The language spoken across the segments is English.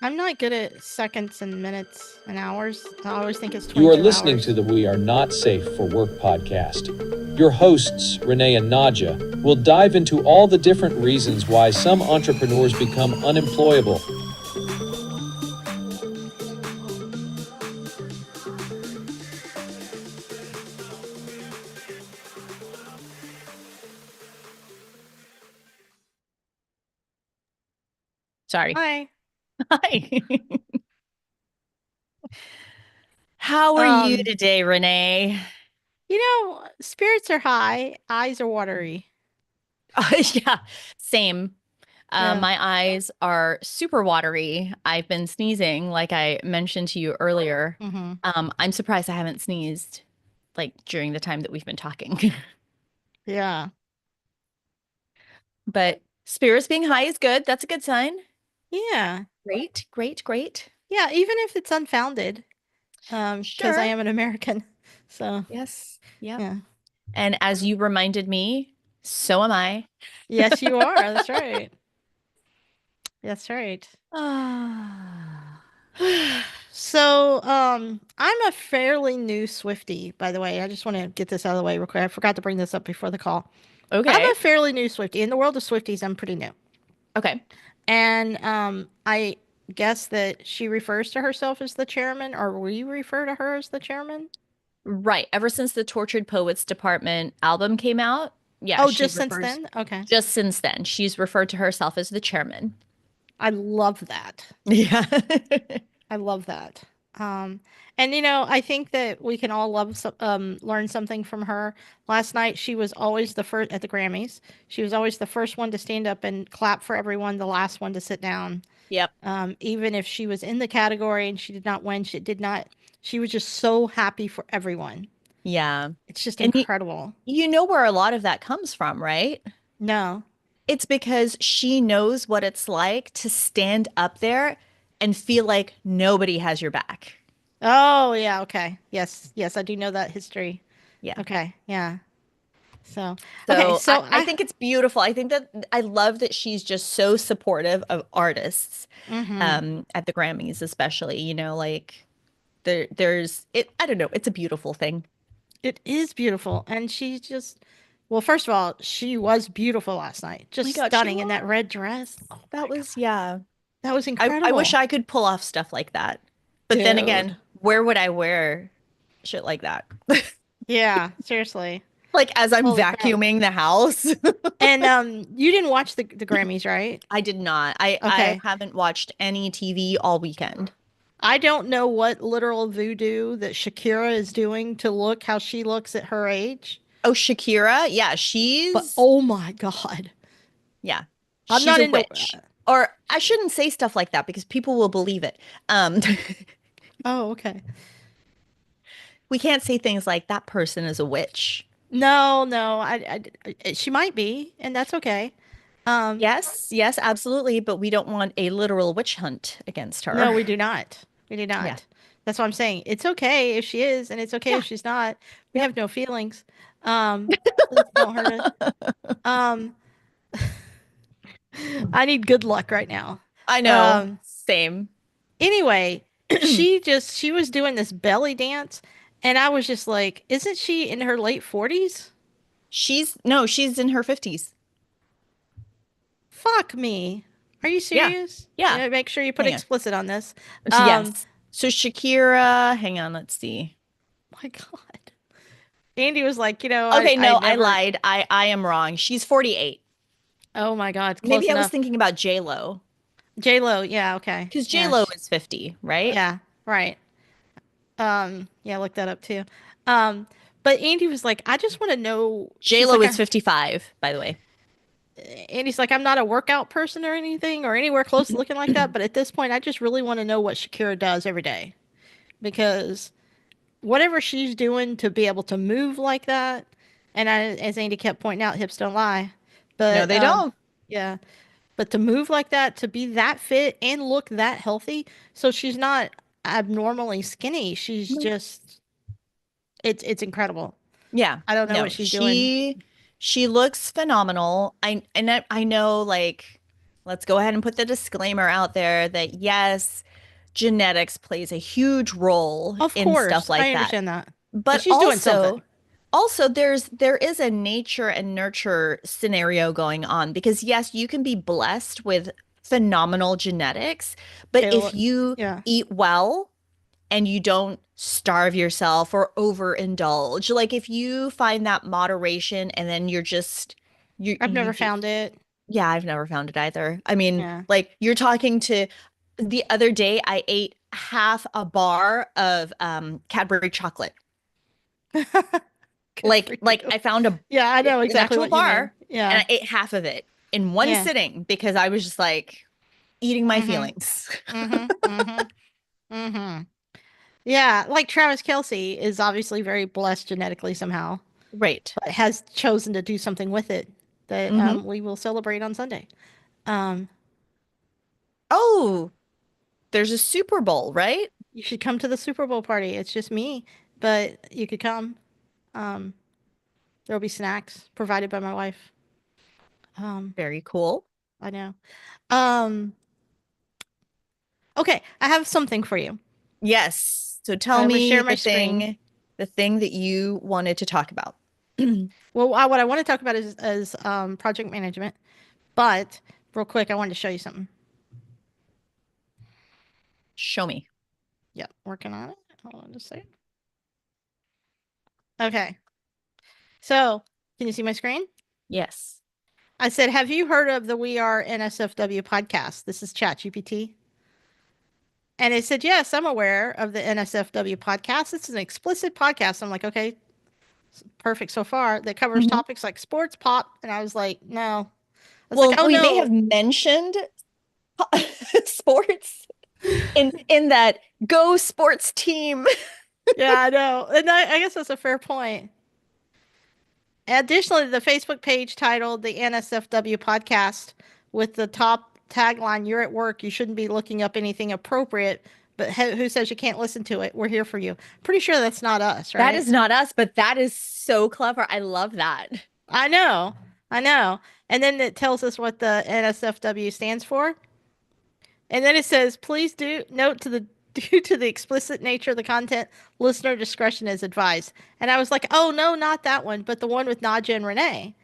I'm not good at seconds and minutes and hours. I always think it's You are 22 listening to hours. the We Are Not Safe for Work podcast. Your hosts, Renee and Nadja, will dive into all the different reasons why some entrepreneurs become unemployable. Sorry. Hi. Hi. How are you Um, today, Renee? spirits are high, eyes are watery. Yeah, same. Yeah. My eyes are super watery. I've been sneezing, like I mentioned to you earlier. Mm-hmm. I'm surprised I haven't sneezed like during the time that we've been talking. Yeah. But spirits being high is good. That's a good sign. Yeah. Great, great, great. Yeah, even if it's unfounded. Because I Sure. am an American. So, Yes. Yep. yeah. And as you reminded me, so am I. Yes, you are. That's right. That's right. Ah. So, I'm a fairly new Swiftie, by the way. I just want to get this out of the way real quick. I forgot to bring this up before the call. I'm Okay. a fairly new Swiftie. In the world of Swifties, I'm pretty new. Okay. And I guess that she refers to herself as the chairman, or we refer to her as the chairman. Right. Ever since the Tortured Poets Department album came out, yeah, Oh, she just since refers then? Okay. just since then. She's referred to herself as the chairman. I love that. Yeah. I love that. Um, and I think that we can all learn something from her. Last night, she was always the first at the Grammys. She was always the first one to stand up and clap for everyone, the last one to sit down. Yep. Even if she was in the category and she did not win, she did not. She was just so happy for everyone. Yeah. It's just And incredible. you know where a lot of that comes from, right? No. It's because she knows what it's like to stand up there and feel like nobody has your back. Oh, yeah. Okay. Yes. Yes, I do know that history. Yeah. Okay. Yeah. So, okay. So I, So I I. think it's beautiful. I think that I love that she's just so supportive of artists, Mm-hmm. at the Grammys, especially, like there's it, I don't know, it's a beautiful thing. It is beautiful. And she just, well, first of all, she was beautiful last night. Oh my Just God, she stunning in was. that red dress. Oh my That God. was, yeah. That was I wish incredible. I could pull off stuff like that. But then Dude. again, where would I wear shit like that? Yeah, seriously. Like as I'm Holy crap. vacuuming the house. And you didn't watch the Grammys, right? I did not. I Okay. haven't watched any TV all weekend. I don't know what literal voodoo that Shakira is doing to look how she looks at her age, Oh, Shakira? Yeah, but she's oh my God. yeah. I'm She's not a into witch. Or I shouldn't say stuff like that because people will believe it. Oh, okay. We can't say things like that person is a witch. No, no. She might be, and that's okay. Um, Yes, yes, absolutely, but we don't want a literal witch hunt against no, her. we do not. We do Yeah. not. That's what I'm saying. It's okay if she is, and it's okay if Yeah. she's not. We Yep. have no feelings. Please don't hurt us. Um, I need good luck right now. I know. Um, Same. anyway, she was doing this belly dance, and I was just like, isn't she in her late 40s? She's no, she's in her 50s. Fuck me. Are you Yeah. serious? Yeah. Yeah, make sure you put Hang on. explicit on this. Um, Yes. So Shakira, hang on, let's see. my God. Andy was like, Okay, I no, I never. lied. I am wrong. She's 48. Oh my God, close Maybe I was enough. thinking about J-Lo. J-Lo, yeah, okay. Because Yeah, J-Lo is 50, right? yeah, right. Yeah, look that up too. Um, but Andy was like, I just want to know. She's J-Lo like, is 55, by the way. Andy's like, I'm not a workout person or anything or anywhere close to looking like that, but at this point, I just really want to know what Shakira does every day because whatever she's doing to be able to move like that, and as Andy kept pointing out, hips don't lie. No, But they don't. yeah, but to move like that, to be that fit and look that healthy, so she's not abnormally skinny. She's No. just it's incredible. Yeah. I don't know No, what she's doing. she looks phenomenal. I know like let's go ahead and put the disclaimer out there that yes, genetics plays a huge role Of in stuff course, like I that. understand that. But But she's doing something. also there is a nature and nurture scenario going on because yes, you can be blessed with phenomenal genetics, but Okay, if well, you yeah. eat well and you don't starve yourself or overindulge, like if you find that moderation and then you're just I've you never just found it. yeah, I've never found it either. I mean, Yeah. like you're talking to the other day I ate half a bar of Cadbury chocolate. Good for Like you. I found Yeah, I know an exactly actual what you mean. bar and Yeah. I ate half of it in one Yeah. sitting because I was just like eating my Mm-hmm. feelings. Mm-hmm. Mm-hmm. Mm-hmm. Yeah, like Travis Kelsey is obviously very blessed genetically somehow, Right. but has chosen to do something with it that Hmm. we will celebrate on Sunday. Um, Oh, there's a Super Bowl, right? you should come to the Super Bowl party. It's just me, but you could come. Um, there'll be snacks provided by my wife. Um, Very cool. I know. Um, okay, I have something for you. Yes. So tell I'm gonna share me my screen. the thing that you wanted to talk about. Well, what I want to talk about is project management, but real quick, I wanted to show you something. Show me. Yep, working on it. Hold on just a second. Okay, so can you see my screen? Yes. I said, have you heard of the We Are NSFW podcast? This is ChatGPT. And it said, yes, I'm aware of the NSFW podcast. It's an explicit podcast. I'm like, okay, perfect so far. That covers Mhm. topics like sports, pop. And I was like, no. I was like, Well, oh we may have no. mentioned sports in that go sports team. Yeah, I know. And I guess that's a fair point. Additionally, the Facebook page titled the NSFW podcast with the top tagline, You're at work, you shouldn't be looking up anything appropriate, but who says you can't listen to it? We're here for you. Pretty sure that's not us, That right? is not us, but that is so clever. I love that. I know. I know. And then it tells us what the NSFW stands for. And then it says, please do note to the due to the explicit nature of the content, listener discretion is advised. And I was like, oh no, not that one, but the one with Nadja and Renee.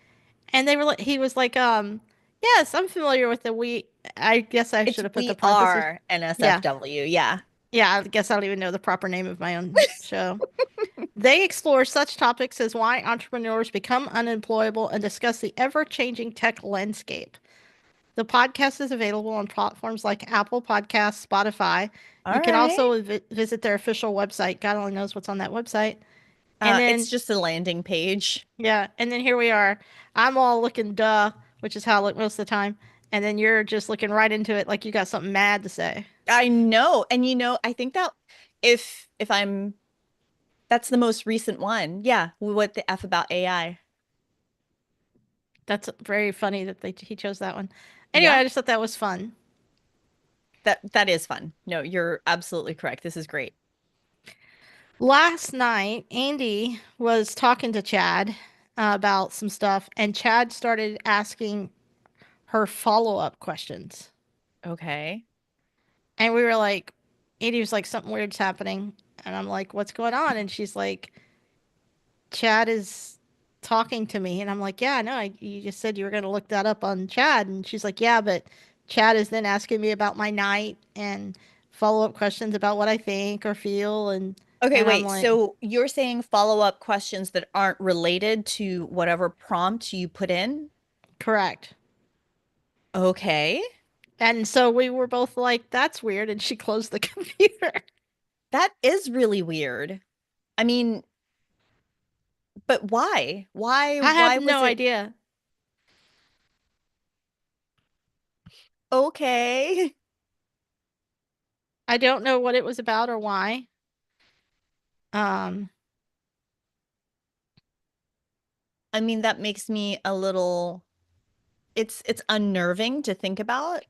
And they were like, he was like, yes, I'm familiar with the we. I guess I It's should have put the we parentheses. are Yeah, NSFW. Yeah. yeah. I guess I don't even know the proper name of my own show. They explore such topics as why entrepreneurs become unemployable and discuss the ever-changing tech landscape. The podcast is available on platforms like Apple Podcasts, Spotify. All You can right. also visit their official website. God only knows what's on that website. And It's then just a landing page. yeah, and then here we are. I'm all looking duh, which is how I look most of the time. And then you're just looking right into it like you got something mad to say. I know. And I think that if I'm that's the most recent one. Yeah. What the F about AI? That's very funny that he chose that one. Anyway, Yeah. I just thought that was fun. That is fun. No, you're absolutely correct. This is great. Last night, Andy was talking to Chad about some stuff, and Chad started asking her follow-up questions. Okay. And we were like, Andy was like, something weird's happening. And I'm like, what's going on? And she's like, Chad is talking to me. And I'm like, yeah, no, you just said you were going to look that up on Chad. And she's like, yeah, but Chad is then asking me about my night and follow up questions about what I think or feel. Okay, And I'm wait. like, So you're saying follow-up questions that aren't related to whatever prompt you put in? correct. Okay. And so we were both like, that's weird. And she closed the computer. That is really weird. I mean, but why? I have Why no was it idea. okay? I don't know what it was about or why. Um, I mean, that makes me a little it's unnerving to think about.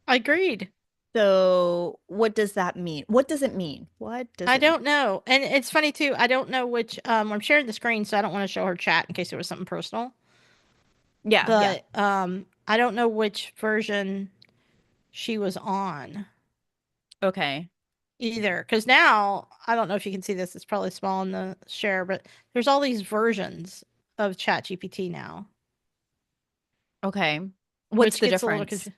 I agreed. So, what does that mean? What does it mean? What does I it mean? don't know. And it's funny too. I don't know which I'm sharing the screen so I don't want to show her chat in case it was something personal. Yeah, yeah. But I don't know which version she was on Okay. either. Because now, I don't know if you can see this, it's probably small in the share, but there's all these versions of ChatGPT now, Okay. What's which the gets a little difference? confusing.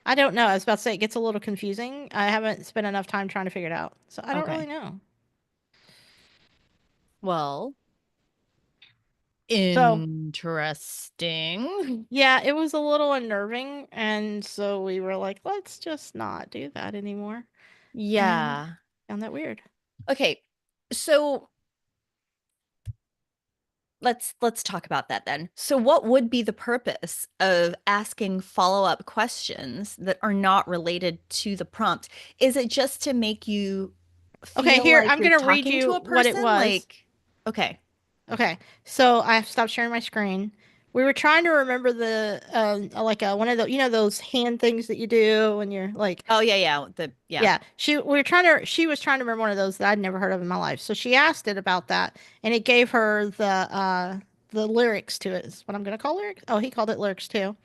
I don't know. I was about to say it gets a little confusing. I haven't spent enough time trying to figure it out. So I don't really Okay. know. Well, So interesting. yeah, it was a little unnerving. And so we were like, let's just not do that anymore. And Yeah. found that weird. Okay. So let's talk about that then. So what would be the purpose of asking follow-up questions that are not related to the prompt? Is it just to make you Okay, feel here, like I'm you're going to read talking to you a what it person? was. Like, okay. Okay, so I stopped sharing my screen. We were trying to remember the like one of the those hand things that you do when you're like Oh yeah, yeah. Yeah. yeah, she was trying to remember one of those that I'd never heard of in my life. So she asked it about that and it gave her the lyrics to it. Is what I'm gonna call lyrics. Oh, he called it lyrics too.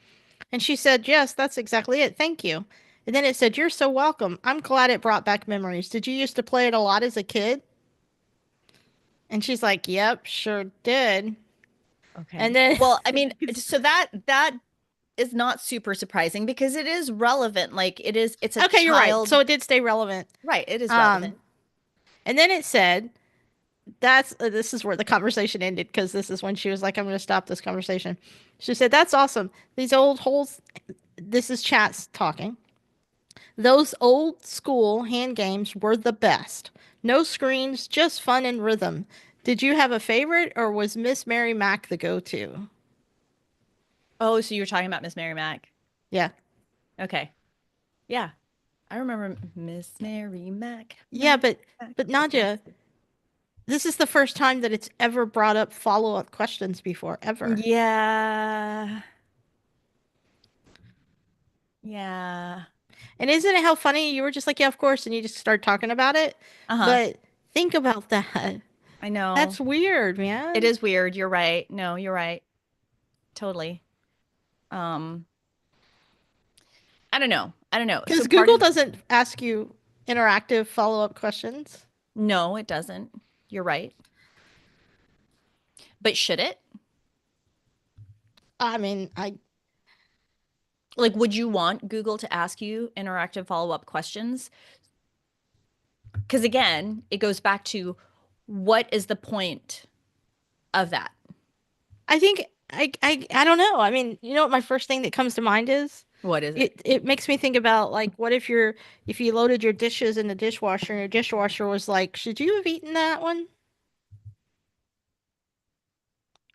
And she said, "Yes, that's exactly it. Thank you." And then it said, "You're so welcome. I'm glad it brought back memories. Did you used to play it a lot as a kid?" And she's like, "Yep, sure did." And Okay. then Well, I mean, so that is not super surprising because it is relevant. Like it's a okay, you're right. child. So it did stay relevant. Right, it is Um relevant. and then it said, that's this is where the conversation ended because this is when she was like, I'm going to stop this conversation. She said, "That's awesome. These old holes." This is chats talking. "Those old school hand games were the best. No screens, just fun and rhythm. Did you have a favorite or was Miss Mary Mac the go-to?" Oh, so you're talking about Miss Mary Mac. Yeah. Okay. Yeah. I remember Miss Mary Mac, Yeah, Mac, but Mac. Okay. Nadia, this is the first time that it's ever brought up follow-up questions before, ever. Yeah. Yeah. And isn't it how funny you were just like, yeah, of course, and you just start talking about it? Uh-huh. But think about that. I know. That's weird, It man. is weird. You're right. No, you're right. Totally. Um, I don't know. I don't know. So Because part Google of doesn't ask you interactive follow-up questions. no, it doesn't. You're right. But should it? I mean, I Like, would you want Google to ask you interactive follow-up questions? Because again, it goes back to what is the point of that? I think I don't know. I mean, you know what my first thing that comes to mind is? What is it? It makes me think about like what if you loaded your dishes in the dishwasher and your dishwasher was like, "Should you have eaten that one?"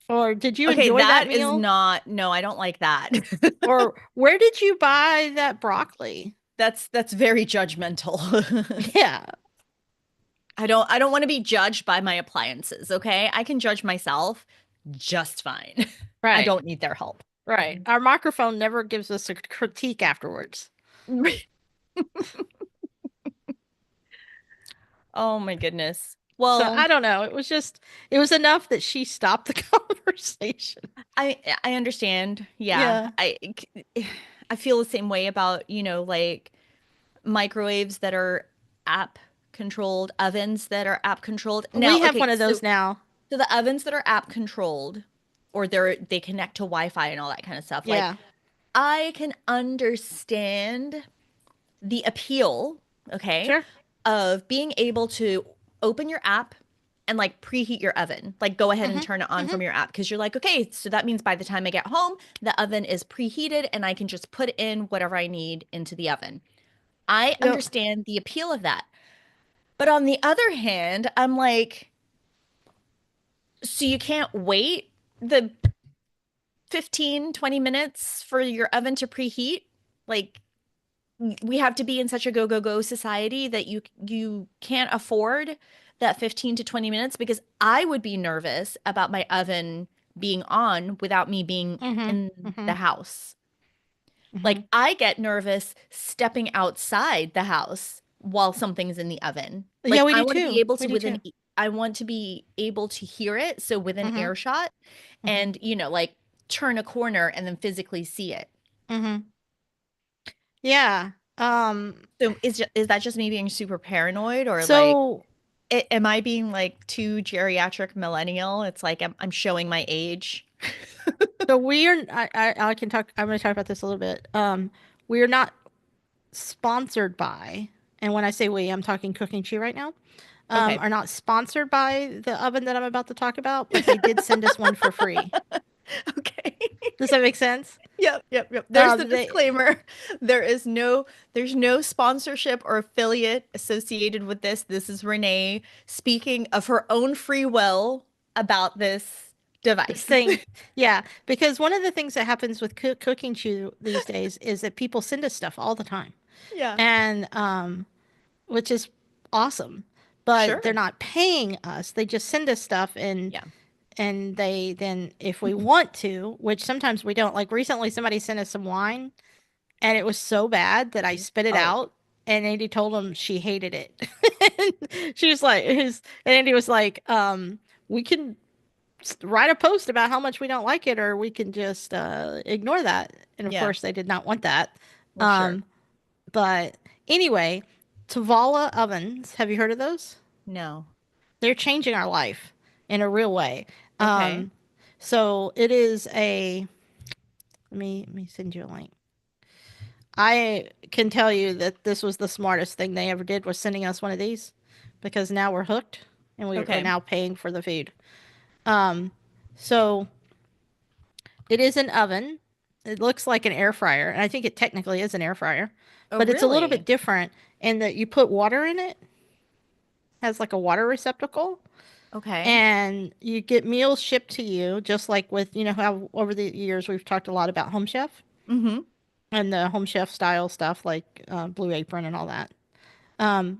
Or "Did you Okay, enjoy that that is meal?" not, no, I don't like that. Or "Where did you buy that broccoli?" That's very judgmental. Yeah, I don't want to be judged by my appliances, okay? I can judge myself just fine. I right. don't need their help. Right. Our microphone never gives us a critique afterwards. Oh my goodness. So Well, I don't know. It was enough that she stopped the conversation. I understand. Yeah. Yeah. I feel the same way about, like microwaves that are app controlled, ovens that are app controlled. We Now, have okay, one of so those now. so the ovens that are app controlled or they connect to Wi-Fi and all that kind of stuff. Like Yeah. I can understand the appeal, okay, Sure. of being able to open your app and like preheat your oven. Like go ahead and Mm-hmm. turn it on Mm-hmm. from your app because you're like, okay, so that means by the time I get home, the oven is preheated and I can just put in whatever I need into the oven. I Yep. understand the appeal of that. But on the other hand, I'm like, so you can't wait the 15, 20 minutes for your oven to preheat? Like we have to be in such a go go go society that you can't afford that 15 to 20 minutes because I would be nervous about my oven being on without me being Mm-hmm. in Mm-hmm. the house. Mm-hmm. Like I get nervous stepping outside the house while something's in the oven. Yeah, Like we do too. We do too. I want to be able to hear it, so within Mm-hmm. earshot Mm-hmm. and like turn a corner and then physically see it. Mm-hmm. Yeah. So is that just me being super paranoid, or like So am I being like too geriatric millennial? It's like I'm showing my age. so we are I can talk I'm going to talk about this a little bit. We are not sponsored by, and when I say we, I'm talking Cooking Chew right now. Okay. Are not sponsored by the oven that I'm about to talk about, but they did send us one for free. Okay. Does that make sense? Yep, yep, yep. There's the They disclaimer. There's no sponsorship or affiliate associated with this. This is Renee speaking of her own free will about this this device. thing, yeah, because one of the things that happens with Cooking Chew these days is that people send us stuff all the time, Yeah. and which is awesome, but they're Sure. not paying us. They just send us stuff, Yeah. and they then, if we want to, which sometimes we don't, like recently somebody sent us some wine and it was so bad that I spit it Oh, out. And Andy told him she hated it. And she was like, and Andy was like, we can write a post about how much we don't like it, or we can just ignore that. And of yeah. course, they did not want that. Well, sure. Um, but anyway, Tavala ovens, have you heard of those? No. They're changing our life in a real way. Okay. Um, so it is a, let me send you a link. I can tell you that this was the smartest thing they ever did was sending us one of these because now we're hooked and we are Okay. now paying for the food. Um, so it is an oven. It looks like an air fryer, and I think it technically is an air fryer, Oh, but it's a little bit really? different in that you put water in it, has like a water receptacle, Okay. and you get meals shipped to you, just like with, you know, how over the years we've talked a lot about Home Chef Mm-hmm. and the Home Chef style stuff like Blue Apron and all that.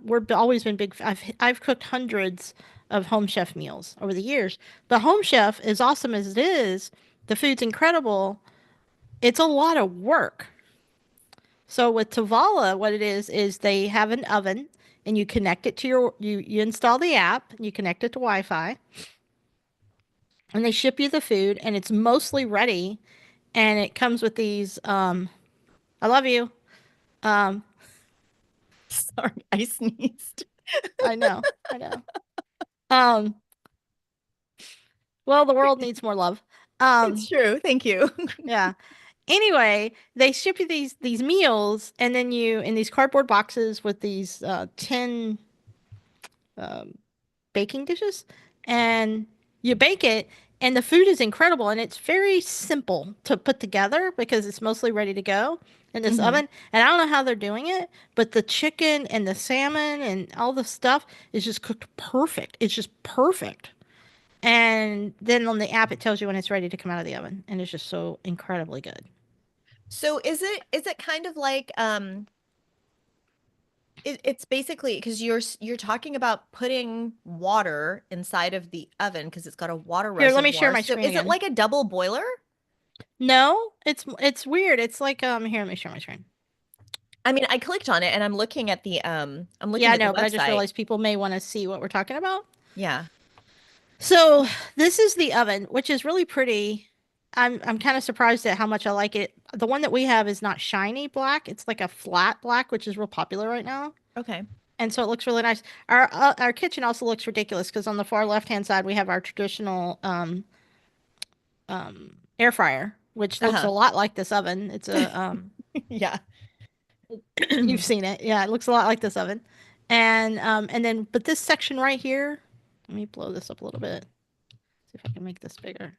We've always been big. I've cooked hundreds of Home Chef meals over the years. But Home Chef, as awesome as it is, the food's incredible. It's a lot of work. So with Tavala, what it is they have an oven and you connect it to you install the app, and you connect it to Wi-Fi, and they ship you the food, and it's mostly ready, and it comes with these. I love you. Um, Sorry, I sneezed. I know, I know. Um, well, the world needs more love. It's Um, true. Thank you. yeah. Anyway, they ship you these meals, and then you in these cardboard boxes with these tin um, baking dishes, and you bake it, and the food is incredible, and it's very simple to put together because it's mostly ready to go in this Hmm. oven. And I don't know how they're doing it, but the chicken and the salmon and all the stuff is just cooked perfect. It's just perfect. And then on the app, it tells you when it's ready to come out of the oven, and it's just so incredibly good. So is it kind of like it's basically because you're talking about putting water inside of the oven because it's got a water Here, let me share reservoir. my So screen is it again. like a double boiler? No, it's weird. It's like here, let me share my screen. I mean, I clicked on it and I'm Yeah, looking I at the know, but I just website. realized people may want to see what we're talking about. Yeah. So this is the oven, which is really pretty. I'm kind of surprised at how much I like it. The one that we have is not shiny black. It's like a flat black, which is real popular right now. Okay. And so it looks really nice. Our kitchen also looks ridiculous because on the far left-hand side we have our traditional air fryer, which looks a Uh-huh. lot like this oven. It's a Yeah. you've seen it. Yeah, it looks a lot like this oven. And then but this section right here, let me blow this up a little bit. See if I can make this bigger.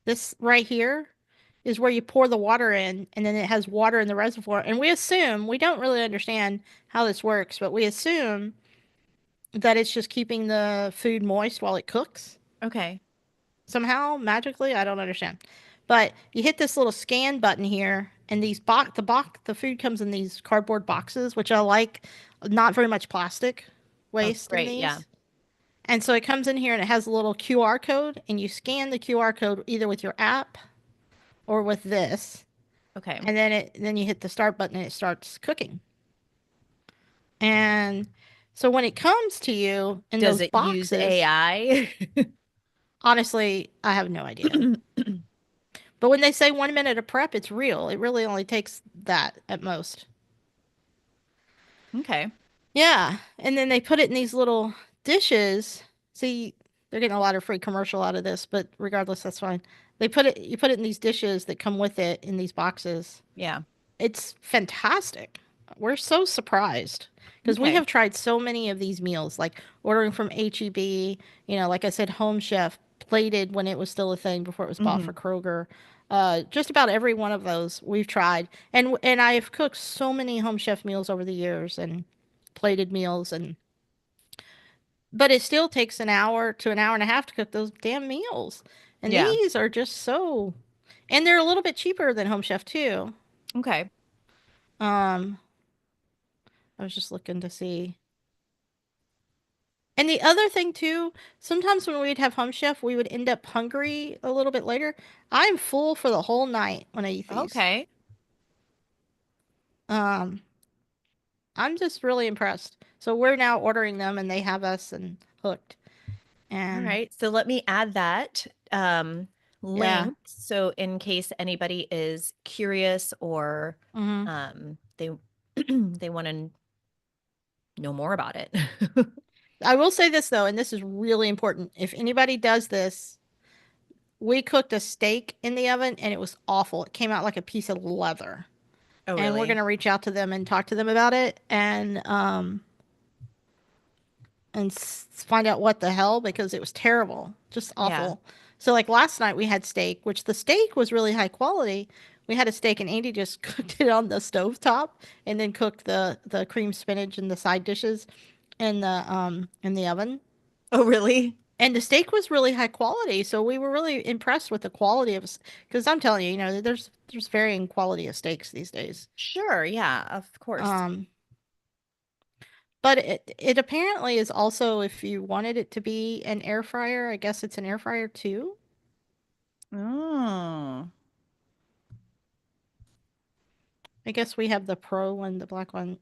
This right here is where you pour the water in, and then it has water in the reservoir. And we assume, we don't really understand how this works, but we assume that it's just keeping the food moist while it cooks Okay. somehow, magically. I don't understand. But you hit this little scan button here, and the food comes in these cardboard boxes, which I like. Not very much plastic Oh, waste in great. Yeah. these. And so it comes in here and it has a little QR code, and you scan the QR code either with your app or with this, Okay. and then you hit the start button and it starts cooking. And so when it comes to you in Does those it use boxes, AI? honestly, I have no idea. But when they say 1 minute of prep, it's real. It really only takes that at most. Okay. Yeah. And then they put it in these little dishes. See, they're getting a lot of free commercial out of this, but regardless, that's fine. You put it in these dishes that come with it in these boxes. Yeah. It's fantastic. We're so surprised because we Okay. have tried so many of these meals, like ordering from HEB, like I said, Home Chef, plated when it was still a thing before it was bought for Hmm. Kroger. Just about every one of those we've tried, and I've cooked so many Home Chef meals over the years and plated meals, and but it still takes an hour to an hour and a half to cook those damn meals, and Yeah. these are just so, and they're a little bit cheaper than Home Chef too. Okay. Um, I was just looking to see. And the other thing too, sometimes when we'd have Home Chef, we would end up hungry a little bit later. I'm full for the whole night when I eat these. Okay. Um, I'm just really impressed. So we're now ordering them and they have us and hooked. All And right. So let me add that yeah. link. So in case anybody is curious or Hmm. they they want to know more about it. I will say this though, and this is really important. If anybody does this, we cooked a steak in the oven and it was awful. It came out like a piece of leather. Oh, And we're really? gonna reach out to them and talk to them about it. And find out what the hell because it was terrible, just Yeah. awful. So like last night we had steak, which the steak was really high quality. We had a steak and Andy just cooked it on the stove top and then cooked the cream spinach and the side dishes in the oven. Oh, really? And the steak was really high quality, so we were really impressed with the quality of because I'm telling you, there's varying quality of steaks these days. Sure. Yeah, of course. Um, But it apparently is also if you wanted it to be an air fryer, I guess it's an air fryer too. Oh, I guess we have the pro one, the black one.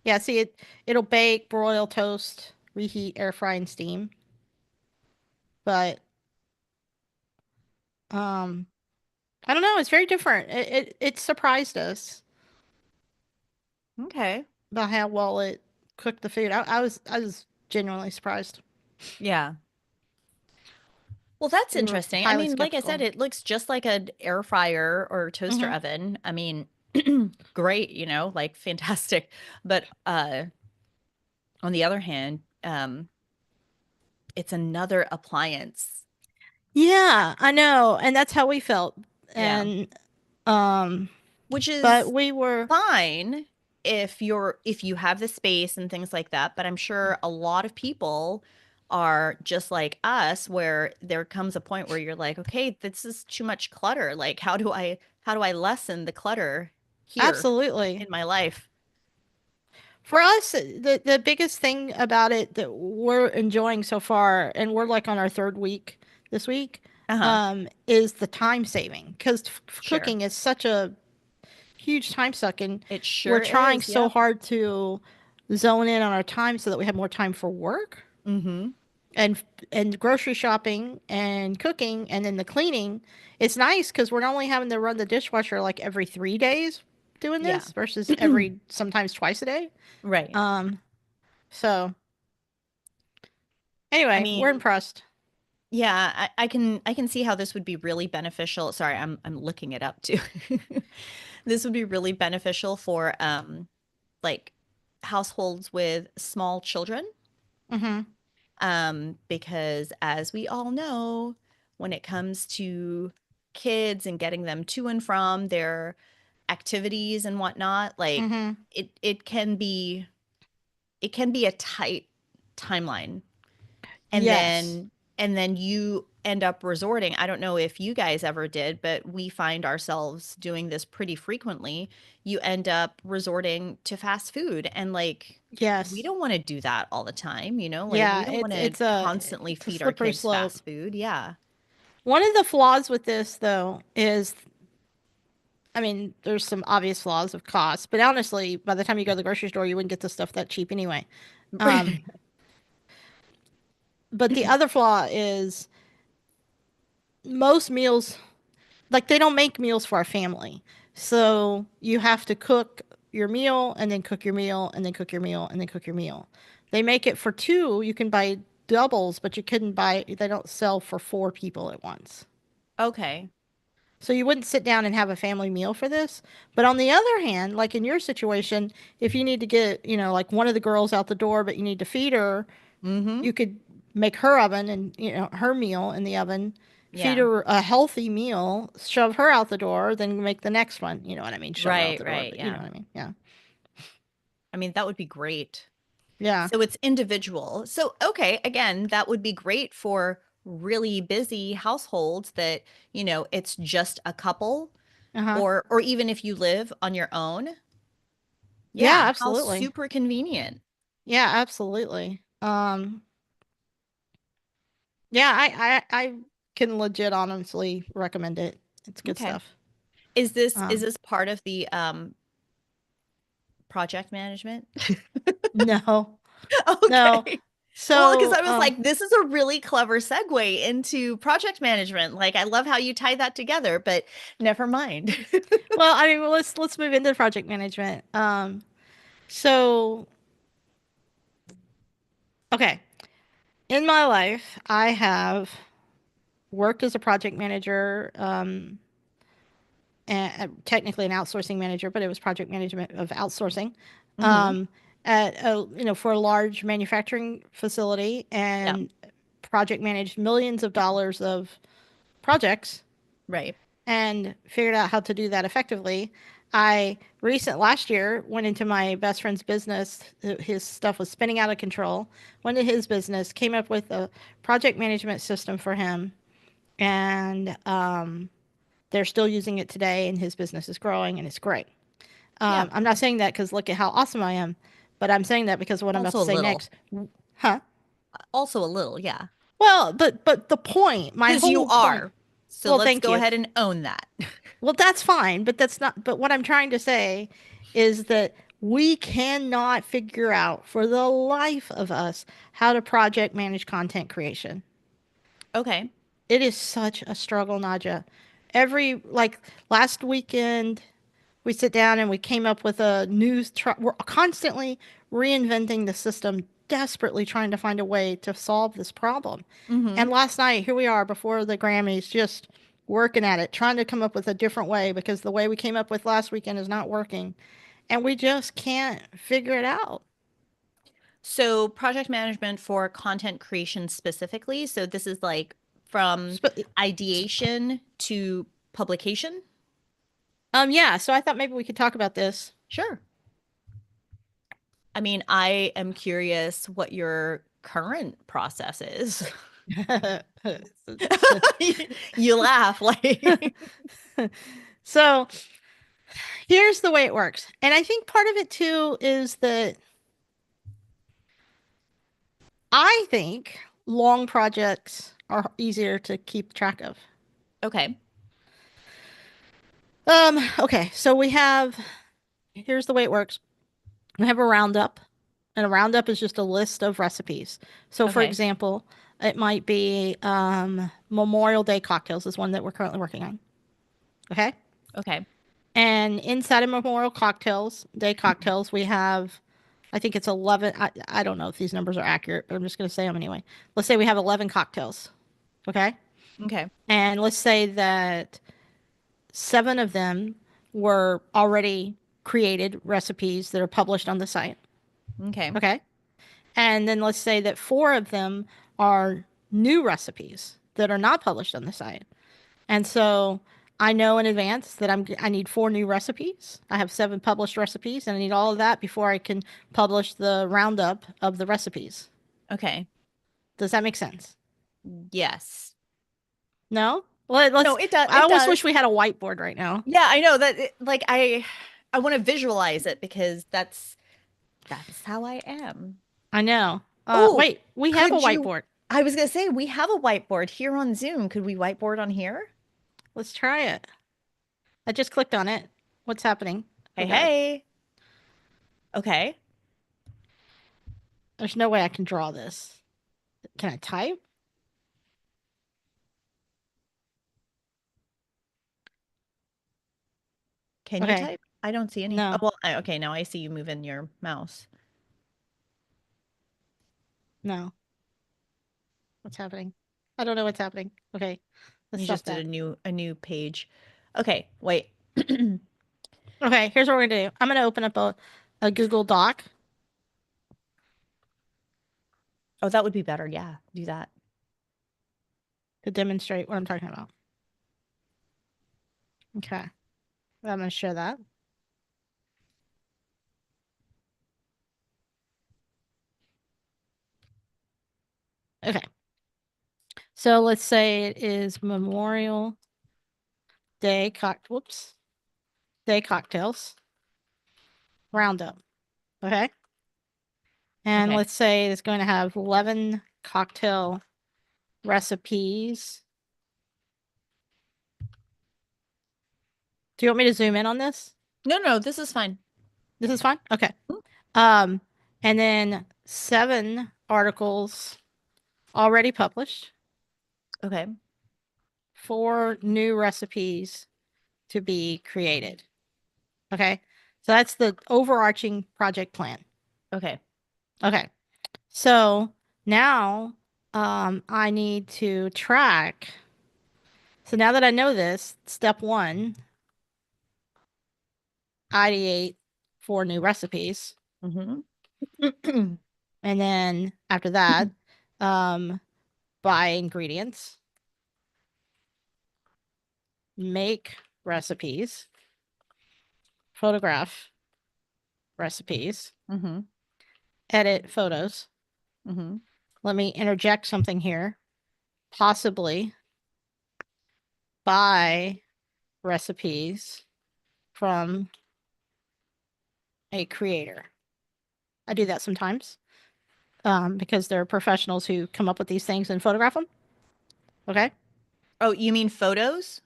Yeah, see it'll bake, broil, toast, reheat, air fry, and steam. But um I don't know, it's very different. It surprised us okay. about how well it cooked the food. I was genuinely surprised. Yeah. Well, that's We were interesting. I highly mean, like I said, skeptical. it looks just like an air fryer or toaster Hmm. oven. I mean, great, like fantastic. But on the other hand, it's another appliance. Yeah, I know, and that's how we felt. Yeah. And um Which but is we were fine if you have the space and things like that, but I'm sure a lot of people are just like us where there comes a point where you're like, okay, this is too much clutter. Like how do I lessen the clutter here absolutely. in my life? For us, the biggest thing about it that we're enjoying so far, and we're like on our third week this week, Uh-huh. is the time saving because Sure. cooking is such a huge time suck, and It we're sure trying is. so Yep. hard to zone in on our time so that we have more time for work Mm-hmm. and and grocery shopping and cooking and then the cleaning. It's nice because we're not only having to run the dishwasher like every 3 days doing Yeah. this versus every sometimes twice a day. Right. Um, so I anyway, we're mean, impressed. yeah, I can see how this would be really beneficial. Sorry, I'm looking it up too. This would be really beneficial for like households with small children. Mm-hmm. Because as we all know, when it comes to kids and getting them to and from their activities and whatnot, like Mm-hmm. it can be a tight timeline. And Yes. then you end up resorting. I don't know if you guys ever did, but we find ourselves doing this pretty frequently. You end up resorting to fast food and like we Yes. don't want to do that all the time, like we Yeah, don't want to constantly it's a feed our slippery kids slope. fast food. Yeah. One of the flaws with this though is I mean, there's some obvious flaws of cost, but honestly, by the time you go to the grocery store, you wouldn't get the stuff that cheap anyway. Um, but the other flaw is most meals. like they don't make meals for our family. So you have to cook your meal and then cook your meal and then cook your meal and then cook your meal. They make it for two. You can buy doubles, but you couldn't buy, they don't sell for four people at once. Okay. So you wouldn't sit down and have a family meal for this. But on the other hand, like in your situation, if you need to get, like one of the girls out the door, but you need to feed her, Mm-hmm. you could make her oven and, her meal in the oven, feed Yeah. her a healthy meal, shove her out the door, then make the next one. You know what I mean? Shove her out Right, the door, right. but you Yeah. know what I mean? Yeah. I mean, that would be great. Yeah. So it's individual. So, okay, again, that would be great for really busy households that, it's just a couple Uh-huh. or even if you live on your own. Yeah, Yeah, how absolutely. super convenient. Yeah, absolutely. Yeah, I can legit honestly recommend it. It's good Okay. stuff. Is Um, this part of the project management? no, no. Okay. Well, because So, I was like, this is a really clever segue into project management. Like, I love how you tie that together, but never mind. well, I mean, let's move into project management. So, okay. In my life, I have worked as a project manager, and technically an outsourcing manager, but it was project management of outsourcing, Hmm. um, at for a large manufacturing facility, Yeah, and project managed millions of dollars of projects right. and figured out how to do that effectively. Last year went into my best friend's business. His stuff was spinning out of control. Went to his business, came up with a project management system for him, and they're still using it today. And his business is growing, and it's great. Yeah. I'm not saying that because look at how awesome I am, but I'm saying that because of what I'm about Also to a say little. next. Huh? Also a little, yeah. Well, but the point, my Because you whole point. are. So Well, let's thank go you. ahead and own that. Well, that's fine, but that's not. But what I'm trying to say is that we cannot figure out for the life of us how to project manage content creation. Okay. It is such a struggle, Naja. Like last weekend, we sit down and we came up with a we're constantly reinventing the system, desperately trying to find a way to solve this problem. Mm-hmm. And last night, here we are before the Grammys, just working at it, trying to come up with a different way because the way we came up with last weekend is not working. And we just can't figure it out. So project management for content creation specifically. So this is like from Sp- ideation to publication. yeah, so I thought maybe we could talk about this. Sure. I mean, I am curious what your current process is. You laugh like, So here's the way it works. And I think part of it too is that I think long projects are easier to keep track of. okay, Okay, so here's the way it works. We have a roundup, and a roundup is just a list of recipes. So, for okay, example, it might be Memorial Day cocktails is one that we're currently working on. Okay, okay, and inside of Memorial Day cocktails, we have, I think it's 11. I don't know if these numbers are accurate, but I'm just going to say them anyway. Let's say we have 11 cocktails. Okay, okay, and let's say that seven of them were already created recipes that are published on the site. okay, Okay. And then let's say that four of them are new recipes that are not published on the site. And so I know in advance that I need four new recipes. I have seven published recipes and I need all of that before I can publish the roundup of the recipes. okay. Does that make sense? Yes. No? Let, No, let's it does. I It almost wish does. we had a whiteboard right now. Yeah, I know that. Like I want to visualize it because that's how I am. I know. Oh, Wait, we have a could you? whiteboard. I was gonna say we have a whiteboard here on Zoom. Could we whiteboard on here? Let's try it. I just clicked on it. What's happening? Oh Hey, God. hey. Okay. There's no way I can draw this. Can I type? Can you Okay. type? I don't see any. Oh, No, well, okay, now I see you moving your mouse. no. What's happening? I don't know what's happening. Okay. Let's You stop just did that. a new page. Okay, wait. Okay, here's what we're gonna do. I'm gonna open up a Google Doc Oh, that would be better. Yeah, do that. to demonstrate what I'm talking about. Okay. I'm gonna share that. Okay. So let's say it is Memorial Day Day cocktails roundup. Okay. And Okay. let's say it's going to have 11 cocktail recipes. Do you want me to zoom in on this? No, no, this is fine. This is fine? Okay. Mm, Um, and then 7 articles already published, okay. 4 new recipes to be created. Okay. So that's the overarching project plan. Okay. Okay. So now I need to track. So now that I know this, step one, ideate 4 new recipes. Mm-hmm. And then after that, um, buy ingredients, make recipes, photograph recipes, Mm-hmm. edit photos. Mm-hmm. Let me interject something here. Possibly buy recipes from a creator. I do that sometimes because there are professionals who come up with these things and photograph them. Okay. Oh, you mean photos?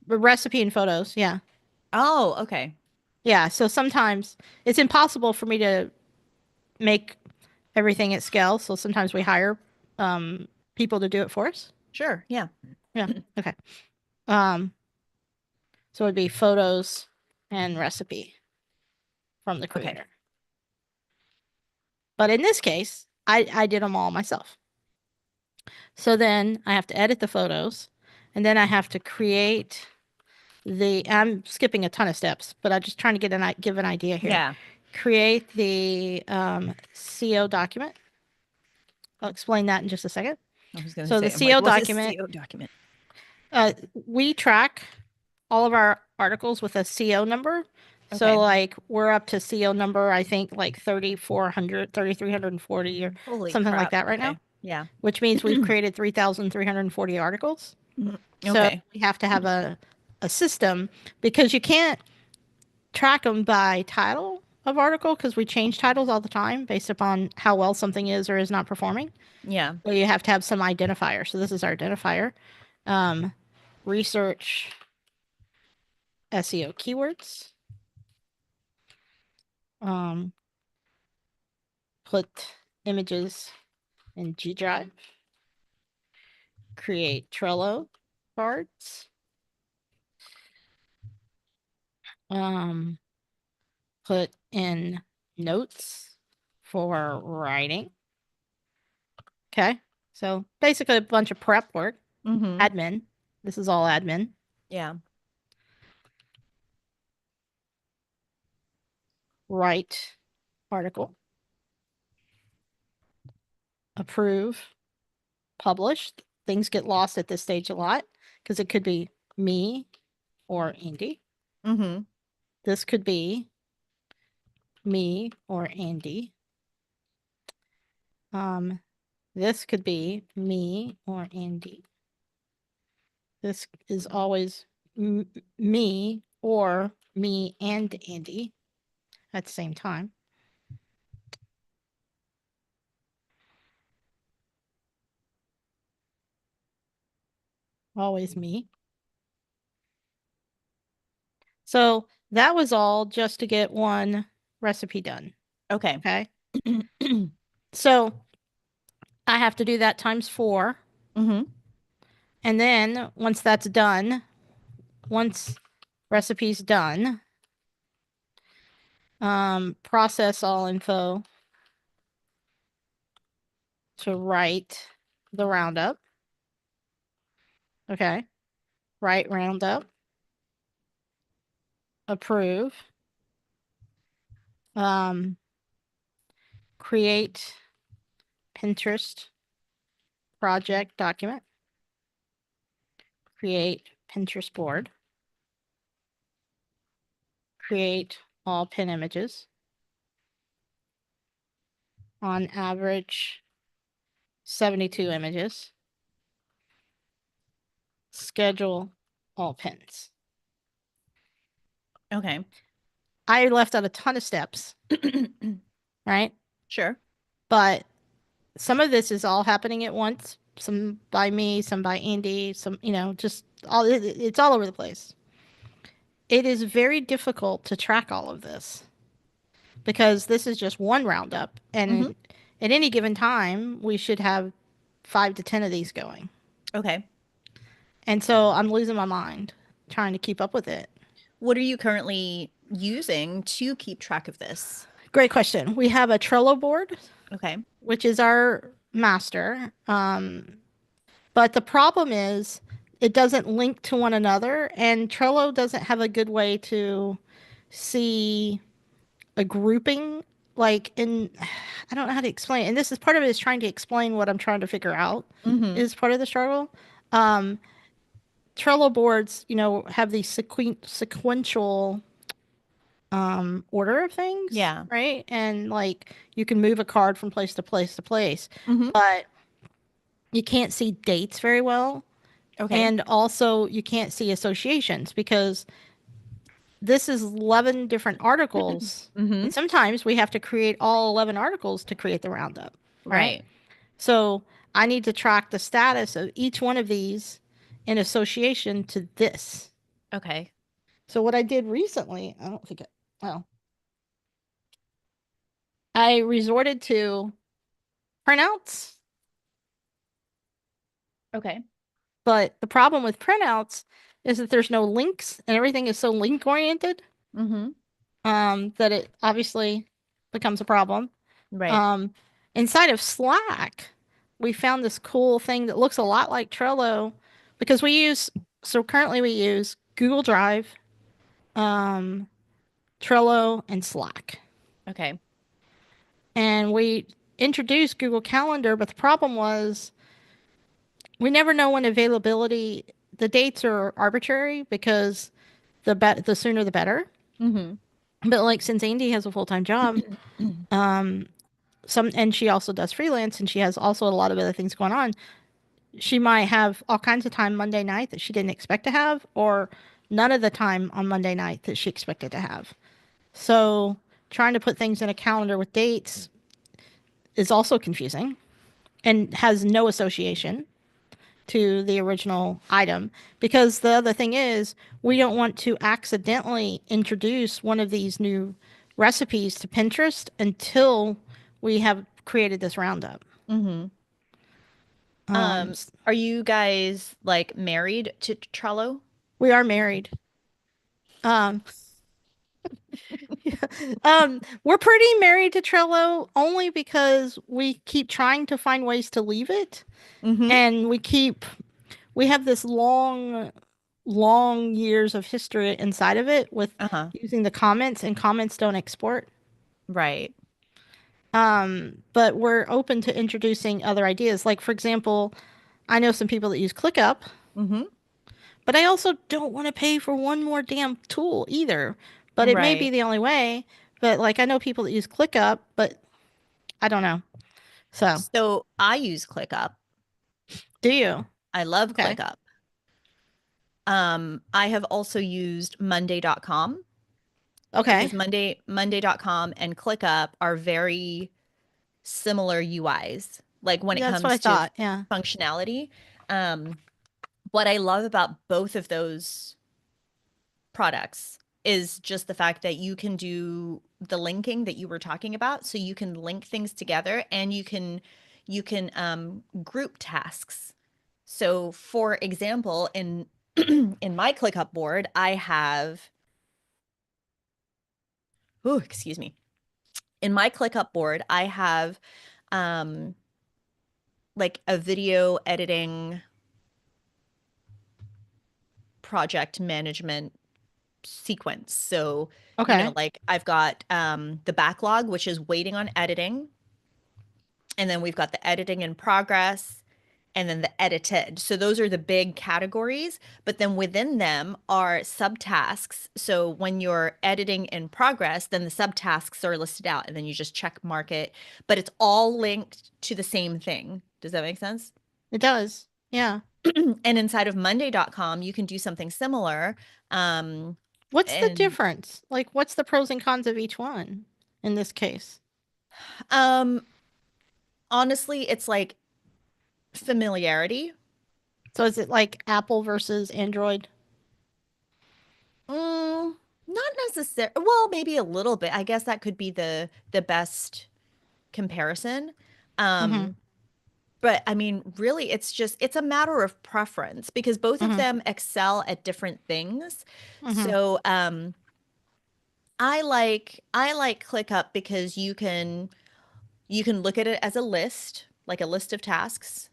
Recipe and photos. Yeah. Oh, okay. Yeah. So sometimes it's impossible for me to make everything at scale. So sometimes we hire um, people to do it for us. Sure. Yeah. Yeah. Okay. Um, so it'd be photos and recipe from the Okay. creator. But in this case, I did them all myself. So then I have to edit the photos and then I have to create I'm skipping a ton of steps, but I'm just trying to give an idea here. Yeah. Create the CO document. I'll explain that in just a second. I was gonna So the say, I'm like, CO what's a document, CO document? we track all of our articles with a CO number. So Okay. like we're up to CO number, I think like 3,400, 3,340 or Holy something like crap. that right now, Okay. Yeah. which means we've created 3,340 articles. Mhm. So Okay. we have to have a system because you can't track them by title of article because we change titles all the time based upon how well something is or is not performing. Yeah. So you have to have some identifier. So this is our identifier. Um, research SEO keywords. Um, put images in G Drive. Create Trello cards. Um, put in notes for writing. Okay. So basically a bunch of prep work, Mm-hmm. admin. This is all admin. Yeah. Write article. Approve. Publish. Things get lost at this stage a lot because it could be me or Andy. Mm-hmm. This could be me or Andy. Um, this could be me or Andy. This is always me or me and Andy at the same time. Always me. So that was all just to get one recipe done. Okay. Okay. So I have to do that times 4. Mm-hmm. And then once that's done, once Recipes done. Process all info to write the roundup. Okay. Write roundup. Approve. Um, create Pinterest project document. Create Pinterest board. Create all pin images. On average, 72 images. Schedule all pins. Okay. I left out a ton of steps, right? Sure. But some of this is all happening at once. Some by me, some by Andy, some, just it's all over the place. It is very difficult to track all of this because this is just one roundup. Mm-hmm. And at any given time, we should have 5 to 10 of these going. Okay. And so I'm losing my mind trying to keep up with it. What are you currently using to keep track of this? Great question. We have a Trello board, Okay. which is our master. But the problem is it doesn't link to one another, and Trello doesn't have a good way to see a grouping. Like in, I don't know how to explain it. And this is part of it is trying to explain what I'm trying to figure out Mm-hmm. is part of the struggle. Um, Trello boards, have these sequential order of things, Yeah. right? And like you can move a card from place to place to place, Mm-hmm. but you can't see dates very well. Okay. And also you can't see associations because this is 11 different articles. Mm-hmm. And sometimes we have to create all 11 articles to create the roundup, right? Right. So I need to track the status of each one of these in association to this. Okay. So what I did recently, I don't think it, well, I resorted to printouts, Okay. but the problem with printouts is that there's no links and everything is so link oriented, Mm-hmm. that it obviously becomes a problem. Right. Um, inside of Slack, we found this cool thing that looks a lot like Trello because so currently we use Google Drive, um, Trello, and Slack. Okay. And we introduced Google Calendar, but the problem was we never know when availability, the dates are arbitrary because the sooner the better. Mm-hmm. But like since Andy has a full-time job, um, and she also does freelance and she has also a lot of other things going on. She might have all kinds of time Monday night that she didn't expect to have, or none of the time on Monday night that she expected to have. So trying to put things in a calendar with dates is also confusing and has no association to the original item because the other thing is we don't want to accidentally introduce one of these new recipes to Pinterest until we have created this roundup. Mm-hmm. Um, Are you guys like married to Trello? we are married. Um, we're pretty married to Trello only because we keep trying to find ways to leave it, Mm-hmm. and we have this long years of history inside of it with Uh-huh. using the comments, and comments don't export. Right. But we're open to introducing other ideas. Like, for example, I know some people that use ClickUp, Mm-hmm. but I also don't want to pay for one more damn tool either. But it may be Right. the only way. But like, I know people that use ClickUp, but I don't know. So, So I use ClickUp. do you? I love Okay. ClickUp. I have also used Monday.com because Okay. Monday.com and ClickUp are very similar UIs, like when it That's what I comes to thought. Yeah. functionality. Um, what I love about both of those products is just the fact that you can do the linking that you were talking about. So you can link things together and you can group tasks. So for example, in In my ClickUp board, I have, oh, excuse me. In my ClickUp board, I have um like a video editing project management sequence. So, Okay. like I've got the backlog, which is waiting on editing, and then we've got the editing in progress, and then the edited. So those are the big categories, but then within them are subtasks. So when you're editing in progress, then the subtasks are listed out and then you just check mark it, but it's all linked to the same thing. Does that make sense? It does. Yeah. And inside of monday.com, you can do something similar. Um, What's the and difference? Like, what's the pros and cons of each one in this case? um, honestly, it's like familiarity. So is it like Apple versus Android? Not necessarily. Well, maybe a little bit. I guess that could be the best comparison. Mm-hmm. Um, but I mean, really, it's a matter of preference because both of Mm-hmm. them excel at different things. Mm-hmm. So, I like ClickUp because you can look at it as a list, like a list of tasks.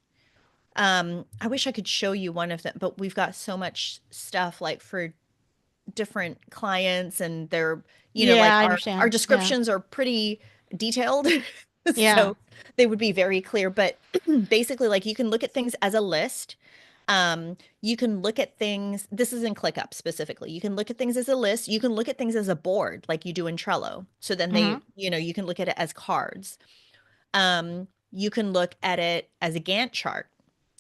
I wish I could show you one of them, but we've got so much stuff like for different clients and they're, Yeah, like I our understand. Yeah. descriptions are pretty detailed. Yeah. So they would be very clear, but basically like you can look at things as a list. You can look at things, this is in ClickUp specifically. You can look at things as a list. You can look at things as a board like you do in Trello. So then Mm-hmm. you can look at it as cards. You can look at it as a Gantt chart,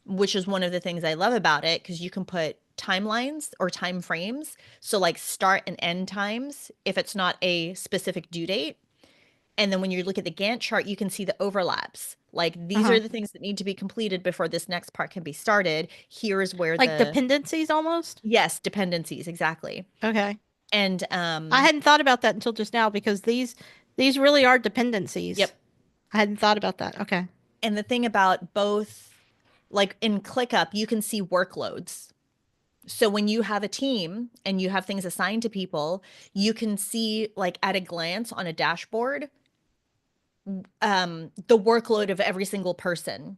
which is one of the things I love about it because you can put timelines or time frames. So like start and end times if it's not a specific due date. And then when you look at the Gantt chart, you can see the overlaps. Like these Uh-huh. are the things that need to be completed before this next part can be started. Here's where Like the dependencies almost? yes, dependencies, exactly. Okay. And I hadn't thought about that until just now because these really are dependencies. yep. I hadn't thought about that. Okay. And the thing about both, like in ClickUp, you can see workloads. So when you have a team and you have things assigned to people, you can see like at a glance on a dashboard the workload of every single person.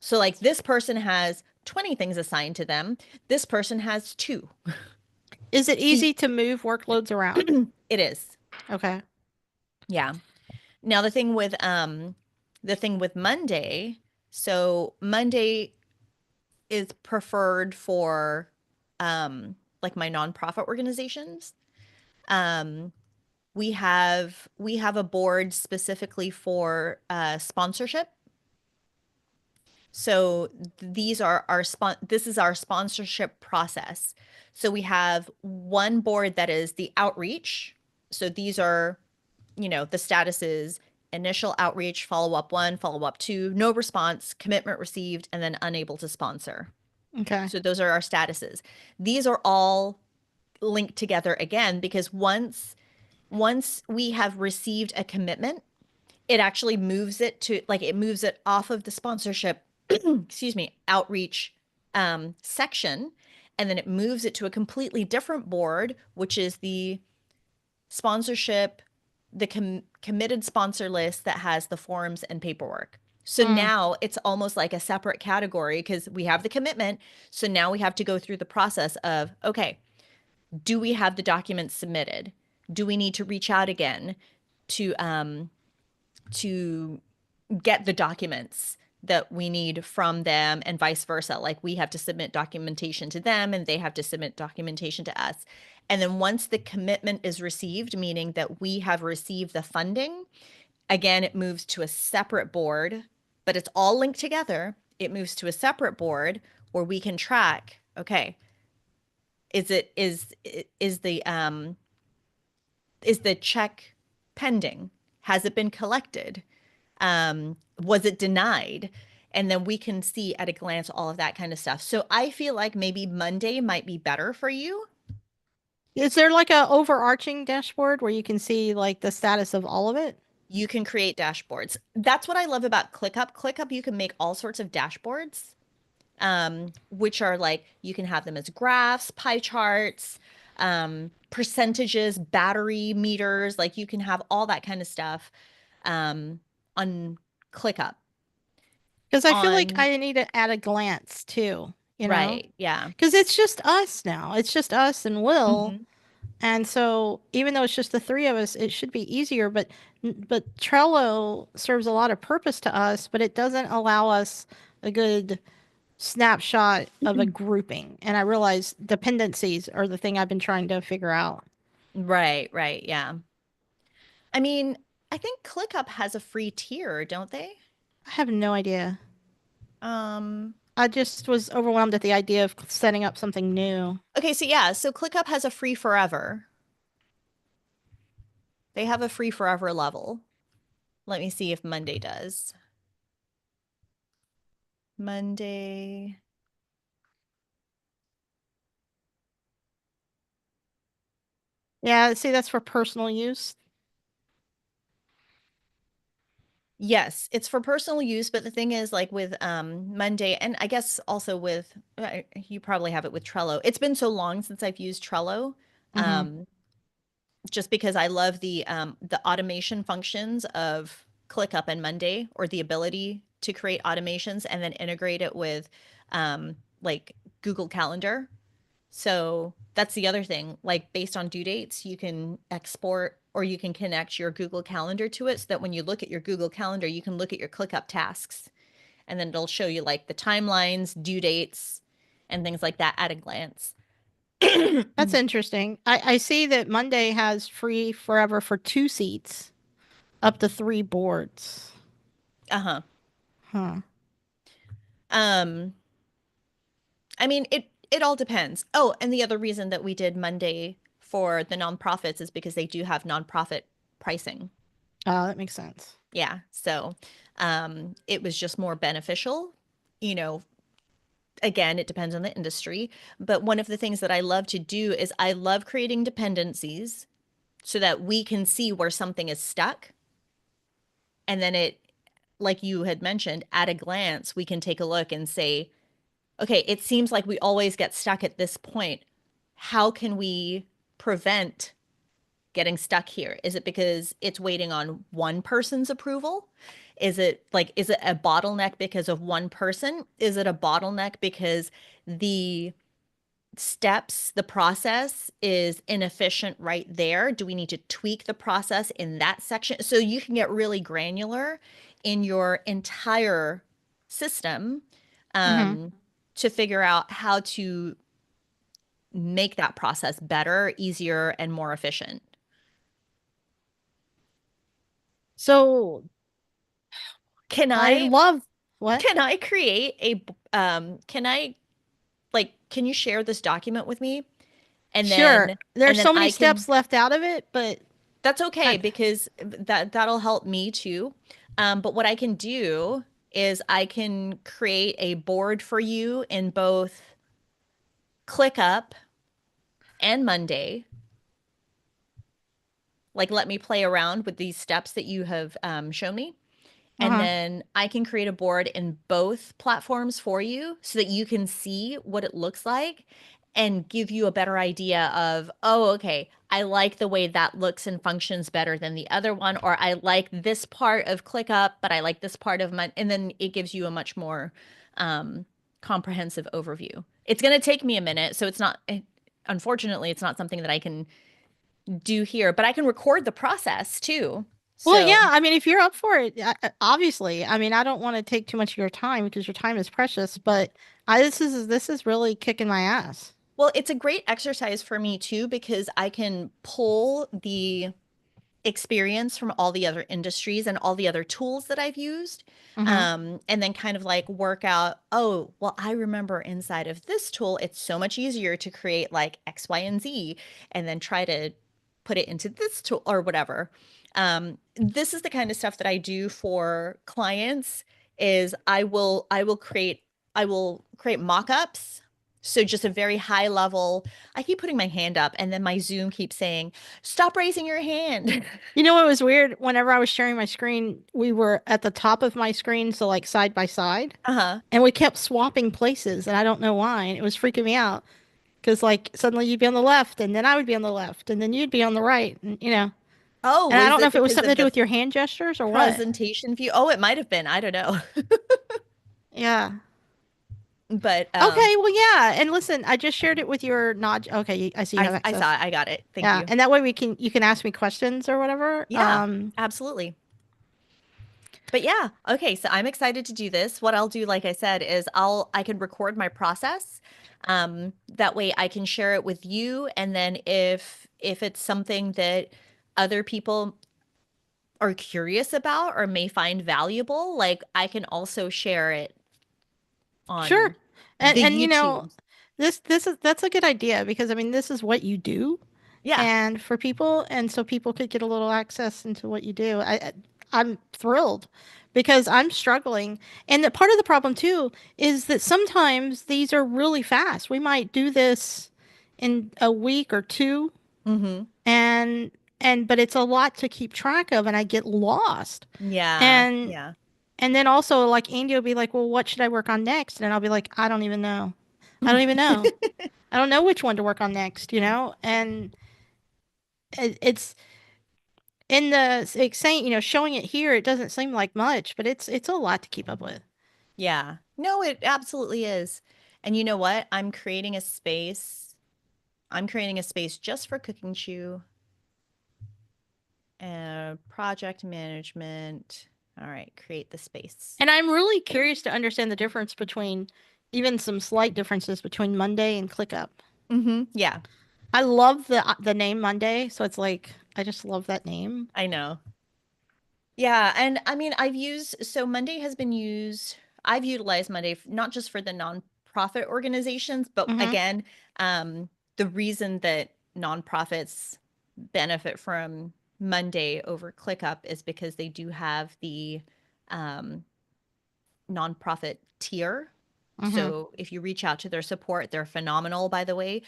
So like this person has 20 things assigned to them. This person has 2. Is it So easy to move workloads around? it is. Okay. Yeah. Now the thing with Monday, so Monday is preferred for like my nonprofit organizations. Um we have a board specifically for sponsorship. So these are our this is our sponsorship process. So we have one board that is the outreach. So these are, the statuses: initial outreach, follow-up 1, follow-up 2, no response, commitment received, and then unable to sponsor. Okay. So those are our statuses. These are all linked together again because once we have received a commitment, it actually moves it to like it moves it off of the sponsorship, excuse me, outreach section, and then it moves it to a completely different board, which is the sponsorship, the committed sponsor list that has the forms and paperwork. So Mm. now it's almost like a separate category because we have the commitment. So now we have to go through the process of, okay, do we have the documents submitted? Do we need to reach out again to get the documents that we need from them and vice versa? Like we have to submit documentation to them and they have to submit documentation to us. And then once the commitment is received, meaning that we have received the funding, again, it moves to a separate board, but it's all linked together. It moves to a separate board where we can track, okay, is the check pending? Has it been collected? Was it denied? And then we can see at a glance all of that kind of stuff. So I feel like maybe Monday might be better for you. Is there like a overarching dashboard where you can see like the status of all of it? You can create dashboards. That's what I love about ClickUp. ClickUp, you can make all sorts of dashboards. which are like you can have them as graphs, pie charts, percentages, battery meters, like you can have all that kind of stuff um, on ClickUp. Because I feel like On I need it at a glance too, you know? right, yeah. Because it's just us now. It's just us and Will. Hmm. And so even though it's just the three of us, it should be easier. But Trello serves a lot of purpose to us, but it doesn't allow us a good snapshot of a grouping. And I realize dependencies are the thing I've been trying to figure out. Right, right, yeah. I mean, I think ClickUp has a free tier, don't they? I have no idea. Um, I just was overwhelmed at the idea of setting up something new. okay, so yeah, so ClickUp has a free forever. They have a free forever level. Let me see if Monday does. Monday. Yeah, see, that's for personal use. Yes, it's for personal use, but the thing is like with Monday and I guess also with you probably have it with Trello. It's been so long since I've used Trello. Mm-hmm. Um just because I love the automation functions of ClickUp and Monday or the ability to create automations and then integrate it with like Google Calendar. So that's the other thing. Like based on due dates, you can export or you can connect your Google Calendar to it so that when you look at your Google Calendar, you can look at your ClickUp tasks and then it'll show you like the timelines, due dates, and things like that at a glance. That's interesting. I see that Monday has free forever for 2 seats, up to 3 boards. Uh-huh. Huh. Um, I mean, it all depends. Oh, and the other reason that we did Monday for the nonprofits is because they do have nonprofit pricing. That makes sense. Yeah. So, it was just more beneficial. You know, again, it depends on the industry, but one of the things that I love to do is I love creating dependencies so that we can see where something is stuck. And then it, like you had mentioned, at a glance, we can take a look and say, okay, it seems like we always get stuck at this point. How can we prevent getting stuck here? Is it because it's waiting on one person's approval? Is it a bottleneck because of one person? Is it a bottleneck because the steps, the process is inefficient right there? Do we need to tweak the process in that section? So you can get really granular in your entire system Mm-hmm. um, to figure out how to make that process better, easier, and more efficient. So Can I I love what? can I create can I like can you share this document with me? And Sure. then There's and then so many I can steps left out of it, but that's okay I, because that'll help me too. But what I can do is I can create a board for you in both ClickUp and Monday. Like let me play around with these steps that you have shown me. And uh-huh. then I can create a board in both platforms for you so that you can see what it looks like and give you a better idea of, oh, okay, I like the way that looks and functions better than the other one, or I like this part of ClickUp, but I like this part of my, and then it gives you a much more um, comprehensive overview. It's going to take me a minute, so unfortunately, it's not something that I can do here, but I can record the process too. Well, yeah, So I mean, if you're up for it, obviously. I mean, I don't want to take too much of your time because your time is precious, but this is really kicking my ass. well, it's a great exercise for me too because I can pull the experience from all the other industries and all the other tools that I've used. Mm-hmm. And then kind of like work out, oh, well, I remember inside of this tool, it's so much easier to create like X, Y, and Z, and then try to put it into this tool or whatever. This is the kind of stuff that I do for clients is I will create mock-ups So just a very high level. I keep putting my hand up and then my Zoom keeps saying, "Stop raising your hand." You know what was weird? Whenever I was sharing my screen, we were at the top of my screen, so like side by side, Uh-huh. and we kept swapping places, and I don't know why. And it was freaking me out because like suddenly you'd be on the left, and then I would be on the left, and then you'd be on the right, and Oh, and I was don't know it if it was because something of to do the with your hand gestures or what. presentation view? Oh, it might have been. I don't know. Yeah. But Okay, well, yeah. And listen, I just shared it with your nod. Okay, I see you have I saw access. it. I got it. Thank Yeah, you. and that way we can you can ask me questions or whatever. Yeah, absolutely. But yeah, okay, so I'm excited to do this. What I'll do, like I said, is I can record my process. That way I can share it with you. And then if it's something that other people are curious about or may find valuable, like I can also share it Sure. on the And YouTube. this is that's a good idea because I mean this is what you do Yeah. and for people and so people could get a little access into what you do. I'm thrilled because I'm struggling. And the part of the problem too is that sometimes these are really fast. We might do this in a week or two Mm-hmm. and but it's a lot to keep track of and I get lost. Yeah. And Yeah. and then also like Andy will be like, "Well, what should I work on next?" And I'll be like, "I don't even know. I don't even know. I don't know which one to work on next. And it's in the it's saying, showing it here, it doesn't seem like much, but it's a lot to keep up with. Yeah. No, it absolutely is. And you know what? I'm creating a space. I'm creating a space just for Cooking Chew and project management. All right, create the space. And I'm really curious to understand the difference between even some slight differences between Monday and ClickUp. Mm-hmm. Yeah, I love the name Monday, so it's like I just love that name. I know. Yeah, and I mean, so Monday has been used, I've utilized Monday not just for the nonprofit organizations, but Mm-hmm. again, the reason that nonprofits benefit from Monday over ClickUp is because they do have the um, nonprofit tier. Mm-hmm. So if you reach out to their support, they're phenomenal, by the way.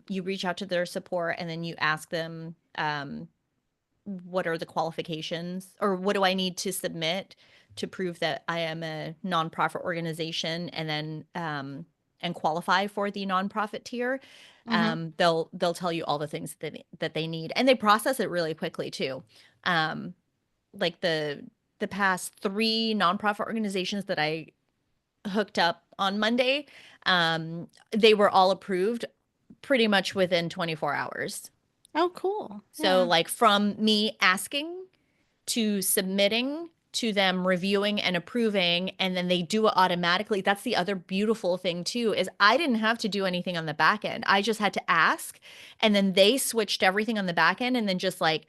You reach out to their support and then you ask them, what are the qualifications or what do I need to submit to prove that I am a nonprofit organization and then and qualify for the nonprofit tier. Mm-hmm. They'll tell you all the things that they need and they process it really quickly too. Um, like the past 3 nonprofit organizations that I hooked up on Monday, they were all approved pretty much within 24 hours. Oh, cool. So, Yeah. like from me asking to submitting to them reviewing and approving, and then they do it automatically. That's the other beautiful thing too, is I didn't have to do anything on the back end. I just had to ask, and then they switched everything on the back end, and then just like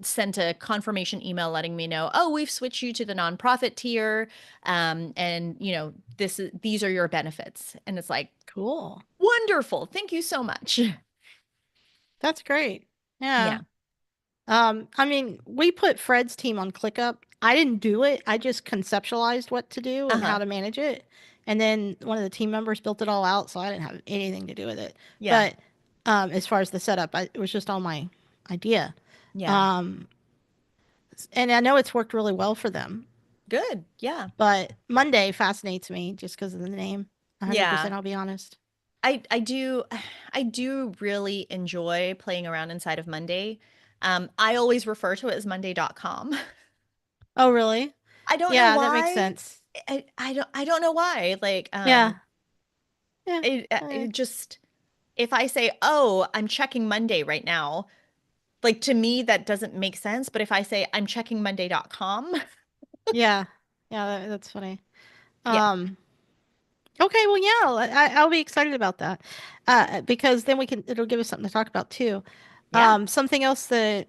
sent a confirmation email letting me know, oh, we've switched you to the nonprofit tier, and these are your benefits, and it's like Cool. wonderful. Thank you so much. That's great. Yeah. Yeah. I mean, we put Fred's team on ClickUp. I didn't do it. I just conceptualized what to do Uh and how huh. to manage it. And then one of the team members built it all out, so I didn't have anything to do with it. Yeah. But as far as the setup, it was just all my idea. Yeah. Um, and I know it's worked really well for them. Good. Yeah. But Monday fascinates me just because of the name. Yeah. 100%, I'll be honest. I do I do really enjoy playing around inside of Monday. I always refer to it as Monday.com. Oh, really? I don't know Yeah, that makes why. sense. I don't know why. Like Yeah. Yeah. it just if I say, "Oh, I'm checking Monday right now," like to me that doesn't make sense, but if I say I'm checking Monday.com, Yeah. Yeah, that's funny. yeah. Um, Okay, well, yeah, I'll be excited about that because then it'll give us something to talk about too. Yeah. Something else that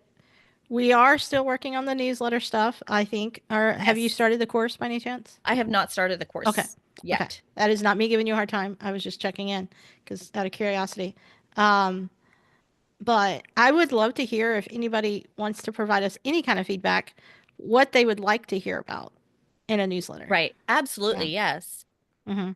we are still working on the newsletter stuff, I think. Or have you Yes. started the course by any chance? I have not started the Okay, course okay. yet. That is not me giving you a hard time. I was just checking in because out of curiosity. Um, but I would love to hear if anybody wants to provide us any kind of feedback, what they would like to hear about in a newsletter. Right. Absolutely. Yeah. Yes. Mm-hmm.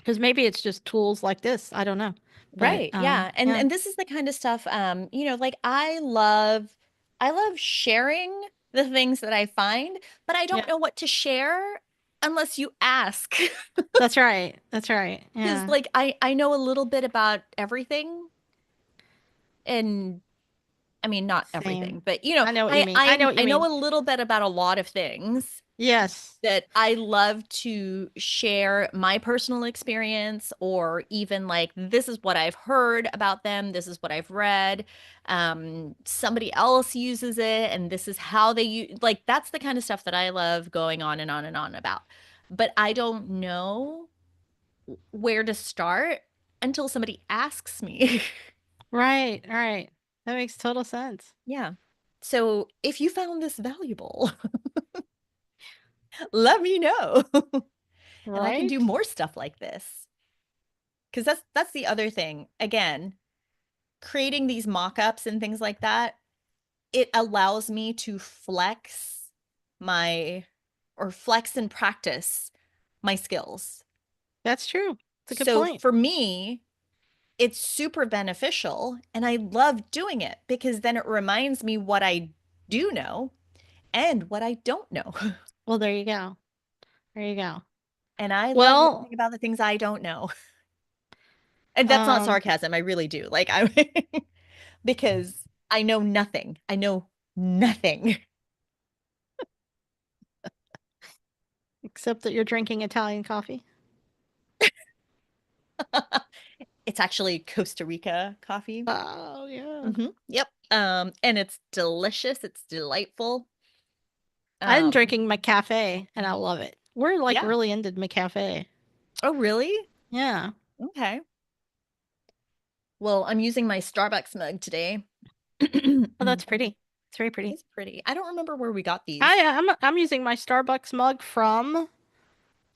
Because maybe it's just tools like this. I don't know. But Right. Yeah. And yeah, and this is the kind of stuff like I love sharing the things that I find, but I don't yeah, know what to share unless you ask. that's right. That's right. Because Yeah, like I know a little bit about everything and I mean not same. everything, but I know what you mean. I know what you I know mean. a little bit about a lot of things Yes. that I love to share my personal experience or even like this is what I've heard about them, this is what I've read. Somebody else uses it and this is how they use like that's the kind of stuff that I love going on and on and on about. But I don't know where to start until somebody asks me. Right. Right. That makes total sense. Yeah. So if you found this valuable, let me know. And I can do Right. more stuff like this. Because that's the other thing. Again, creating these mock-ups and things like that, it allows me to my flex and practice my skills. That's true. It's a good So point. for me, it's super beneficial and I love doing it because then it reminds me what I do know and what I don't know. Well, there you go. There you go. And I love Well, learning about the things I don't know. And that's not um, sarcasm. I really do. Like I because I know nothing. I know nothing. except that you're drinking Italian coffee. It's actually Costa Rica coffee. Oh, yeah. Yep. And it's delicious. It's delightful. I'm Um, drinking McCafe and I love it. We're like yeah. really into McCafe. Oh, really? Yeah. Okay. Well, I'm using my Starbucks mug today. Oh, that's pretty. It's very It pretty. is pretty. I don't remember where we got these. I'm using my Starbucks mug from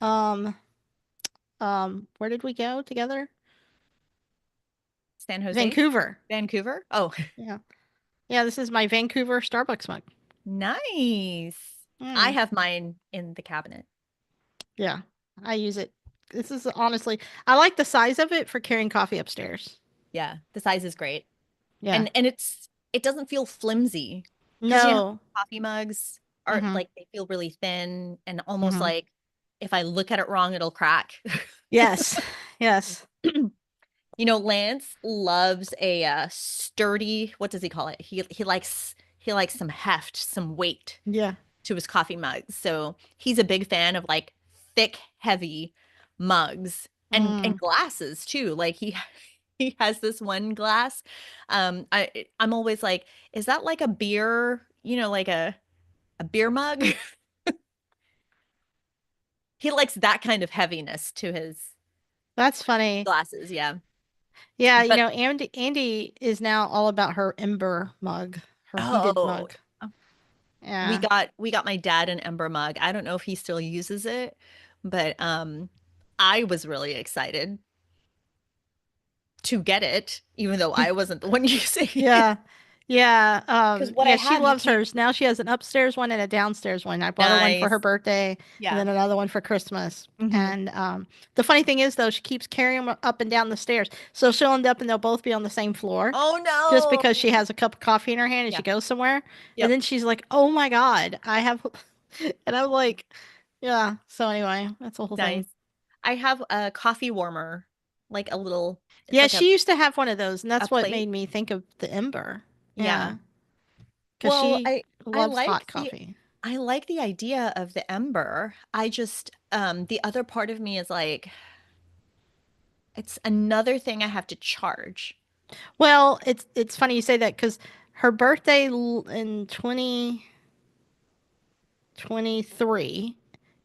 um where did we go together? San Jose? Vancouver. Vancouver? Oh, Yeah. Yeah, this is my Vancouver Starbucks mug. nice. I Mm, have mine in the cabinet. yeah. I use it. This is honestly, I like the size of it for carrying coffee upstairs. Yeah, the size is great. Yeah. And it doesn't feel flimsy because No. coffee mugs are Mm-hmm. like they feel really thin and almost Mm-hmm. like if I look at it wrong, it'll crack. Yes. Yes. Lance loves a sturdy, what does he call it? He likes some heft, some weight Yeah. to his coffee mugs. So he's a big fan of like thick, heavy mugs and Mm. glasses too. Like he he has this one glass. I'm always like, is that like a beer, like a beer mug? He likes that kind of heaviness to his That's funny. glasses, yeah. Yeah, But Andy is now all about her ember mug, her heated oh, mug. we Yeah. got my dad an Ember mug. I don't know if he still uses it, but I was really excited to get it, even though I wasn't the one using it. Yeah. Yeah. Because what I Yeah, she have, you loves can't. hers. Now she has an upstairs one and a downstairs one. I bought her one for her Nice. birthday and Yeah. then another one for Christmas. Hmm. And the funny thing is though, she keeps carrying them up and down the stairs. So she'll end up and they'll both be on the same floor Oh just because she no. has a cup of coffee in her hand and Yeah. she goes somewhere. And Yep. then she's like, "Oh my God, I have," and I'm like, yeah. So anyway, that's the whole thing. Nice. I have a coffee warmer, like a little, it's Yeah, like she used to have one of those, and a that's what plate. made me think of the Ember. Yeah. Yeah, because Well, she I loves hot like coffee. I like the idea of the ember. I just the other part of me is like it's another thing I have to charge. Well, it's funny you say that because her birthday in 2023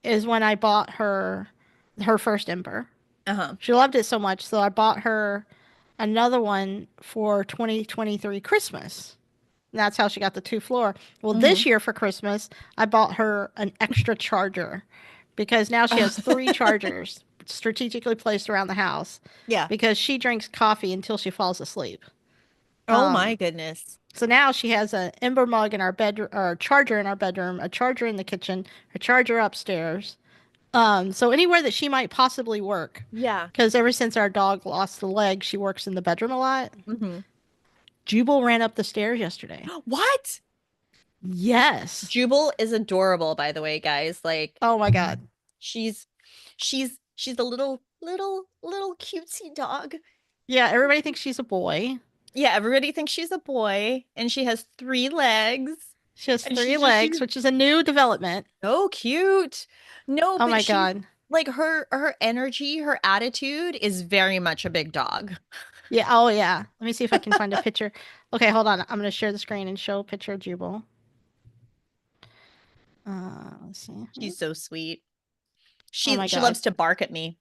is when I bought her first Ember. Uh-huh. She loved it so much, so I bought her another one for 2023 Christmas. And that's how she got the two floor. Well, Hmm. this year for Christmas, I bought her an extra charger because now she has three chargers strategically placed around the house Yeah. because she drinks coffee until she falls asleep. Oh my Um, goodness. so now she has an ember mug in our bedroom, or a charger in our bedroom, a charger in the kitchen, a charger upstairs, So anywhere that she might possibly work, Yeah. because ever since our dog lost the leg, she works in the bedroom a lot. Hmm. Jubal ran up the stairs yesterday. What? Yes. Jubal is adorable, by the way, guys. Like Oh my God. she's she's a little cutesy dog. Yeah, everybody thinks she's a boy. Yeah, everybody thinks she's a boy, and she has 3 legs, She has and three legs, she's which is a new development. so cute. No, Oh but my she's God. like her energy, her attitude is very much a big dog. Yeah. Oh yeah. Let me see if I can find a picture. Okay, hold on. I'm gonna share the screen and show a picture of Jubal. Let's see. She's so sweet. Oh my She God. loves to bark at me.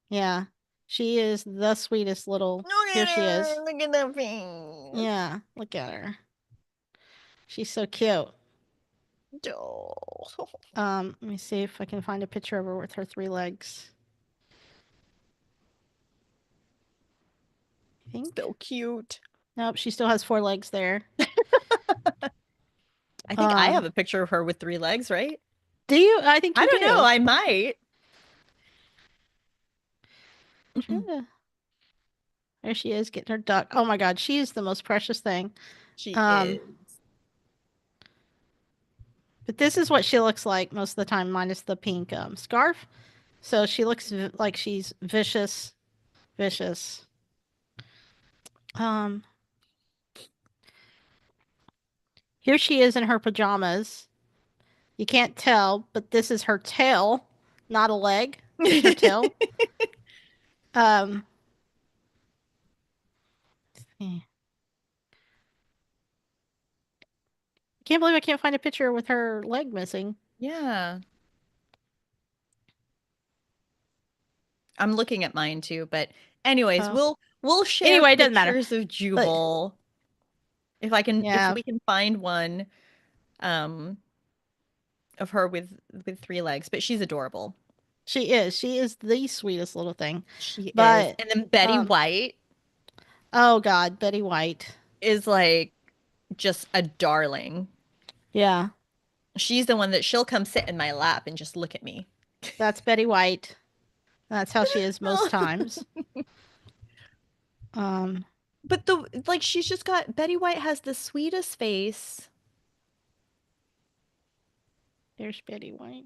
Yeah. She is the sweetest little. Look Here at she her. is. Look at that face. Yeah. Look at her. She's so cute. Oh, Let me see if I can find a picture of her with her three legs. I think. so cute. Nope, she still has four legs there. I think I have Um, a picture of her with 3 legs, right? do you? I think I you don't know. do. I might. Yeah. There she is getting her duck. Oh my God, she is the most precious thing. She Um, is. but this is what she looks like most of the time, minus the pink scarf. So she looks like she's vicious, vicious. Um, Here she is in her pajamas. You can't tell, but this is her tail, not a leg, just her tail. Um, eh. Can't believe I can't find a picture with her leg missing. Yeah. I'm looking at mine too, but anyways, Oh, we'll share anyway, it doesn't matter. pictures of But Jubal if yeah, we can find one um of her with 3 legs, but she's adorable. she is. She is the sweetest little thing. She is. But And then Betty um, White oh God, Betty White. is like just a darling. Yeah, She's the one that she'll come sit in my lap and just look at me. that's Betty White. That's how she is most times. Um, But the like she's just got Betty White has the sweetest face. there's Betty White.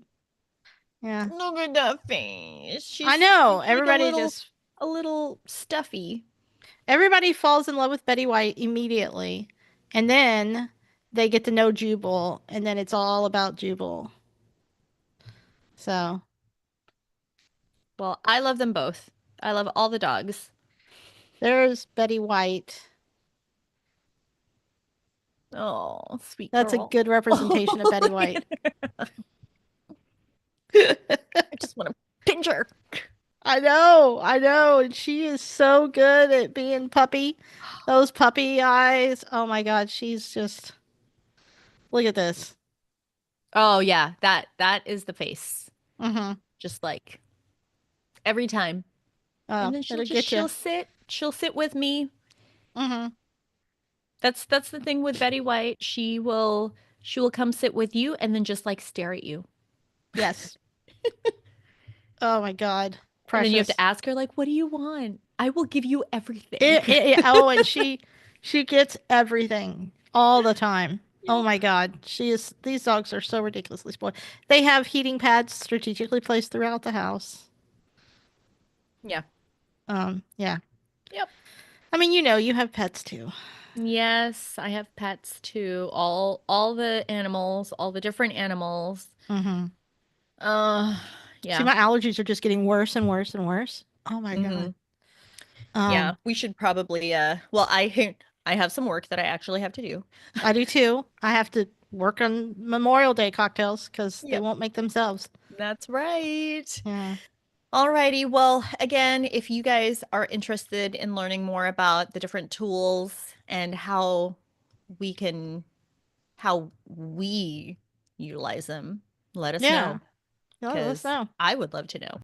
Yeah, Look at that face. I know. She's like Everybody a little stuffy. everybody falls in love with Betty White immediately, and then they get to know Jubal, and then it's all about Jubal. So Well, I love them both. I love all the dogs. there's Betty White. Oh, sweet That's a girl. good representation of Betty I White. just want to pinch her. I know, and she is so good at being puppy. Those puppy eyes. Oh my God, she's just look at this. Oh yeah, that is the face. Mm-hmm. Just like every time. And Oh, then it'll get you. she'll sit with me. Mm-hmm. That's the thing with Betty White. She will come sit with you and then just like stare at you. Yes. Oh my God, And then you have to precious. ask her like, "What do you want? I will give you everything." Oh, and she gets everything all the time. Oh Yep. my God, she is. These dogs are so ridiculously spoiled. They have heating pads strategically placed throughout the house. Yeah. Yeah. Yep. I mean, you have pets too. Yes, I have pets too. All the animals, all the different animals. Mm-hmm. Uh, See, yeah. my allergies are just getting worse and worse and worse. Oh my Hmm. God. Yeah, Um, we should probably well, I have some work that I actually have to do. I do too. I have to work on Memorial Day cocktails because they Yep, won't make themselves. that's right. Yeah. Alrighty. Well, again, if you guys are interested in learning more about the different tools and we can how we utilize them, let us Yeah. know Let us because know. I would love to know.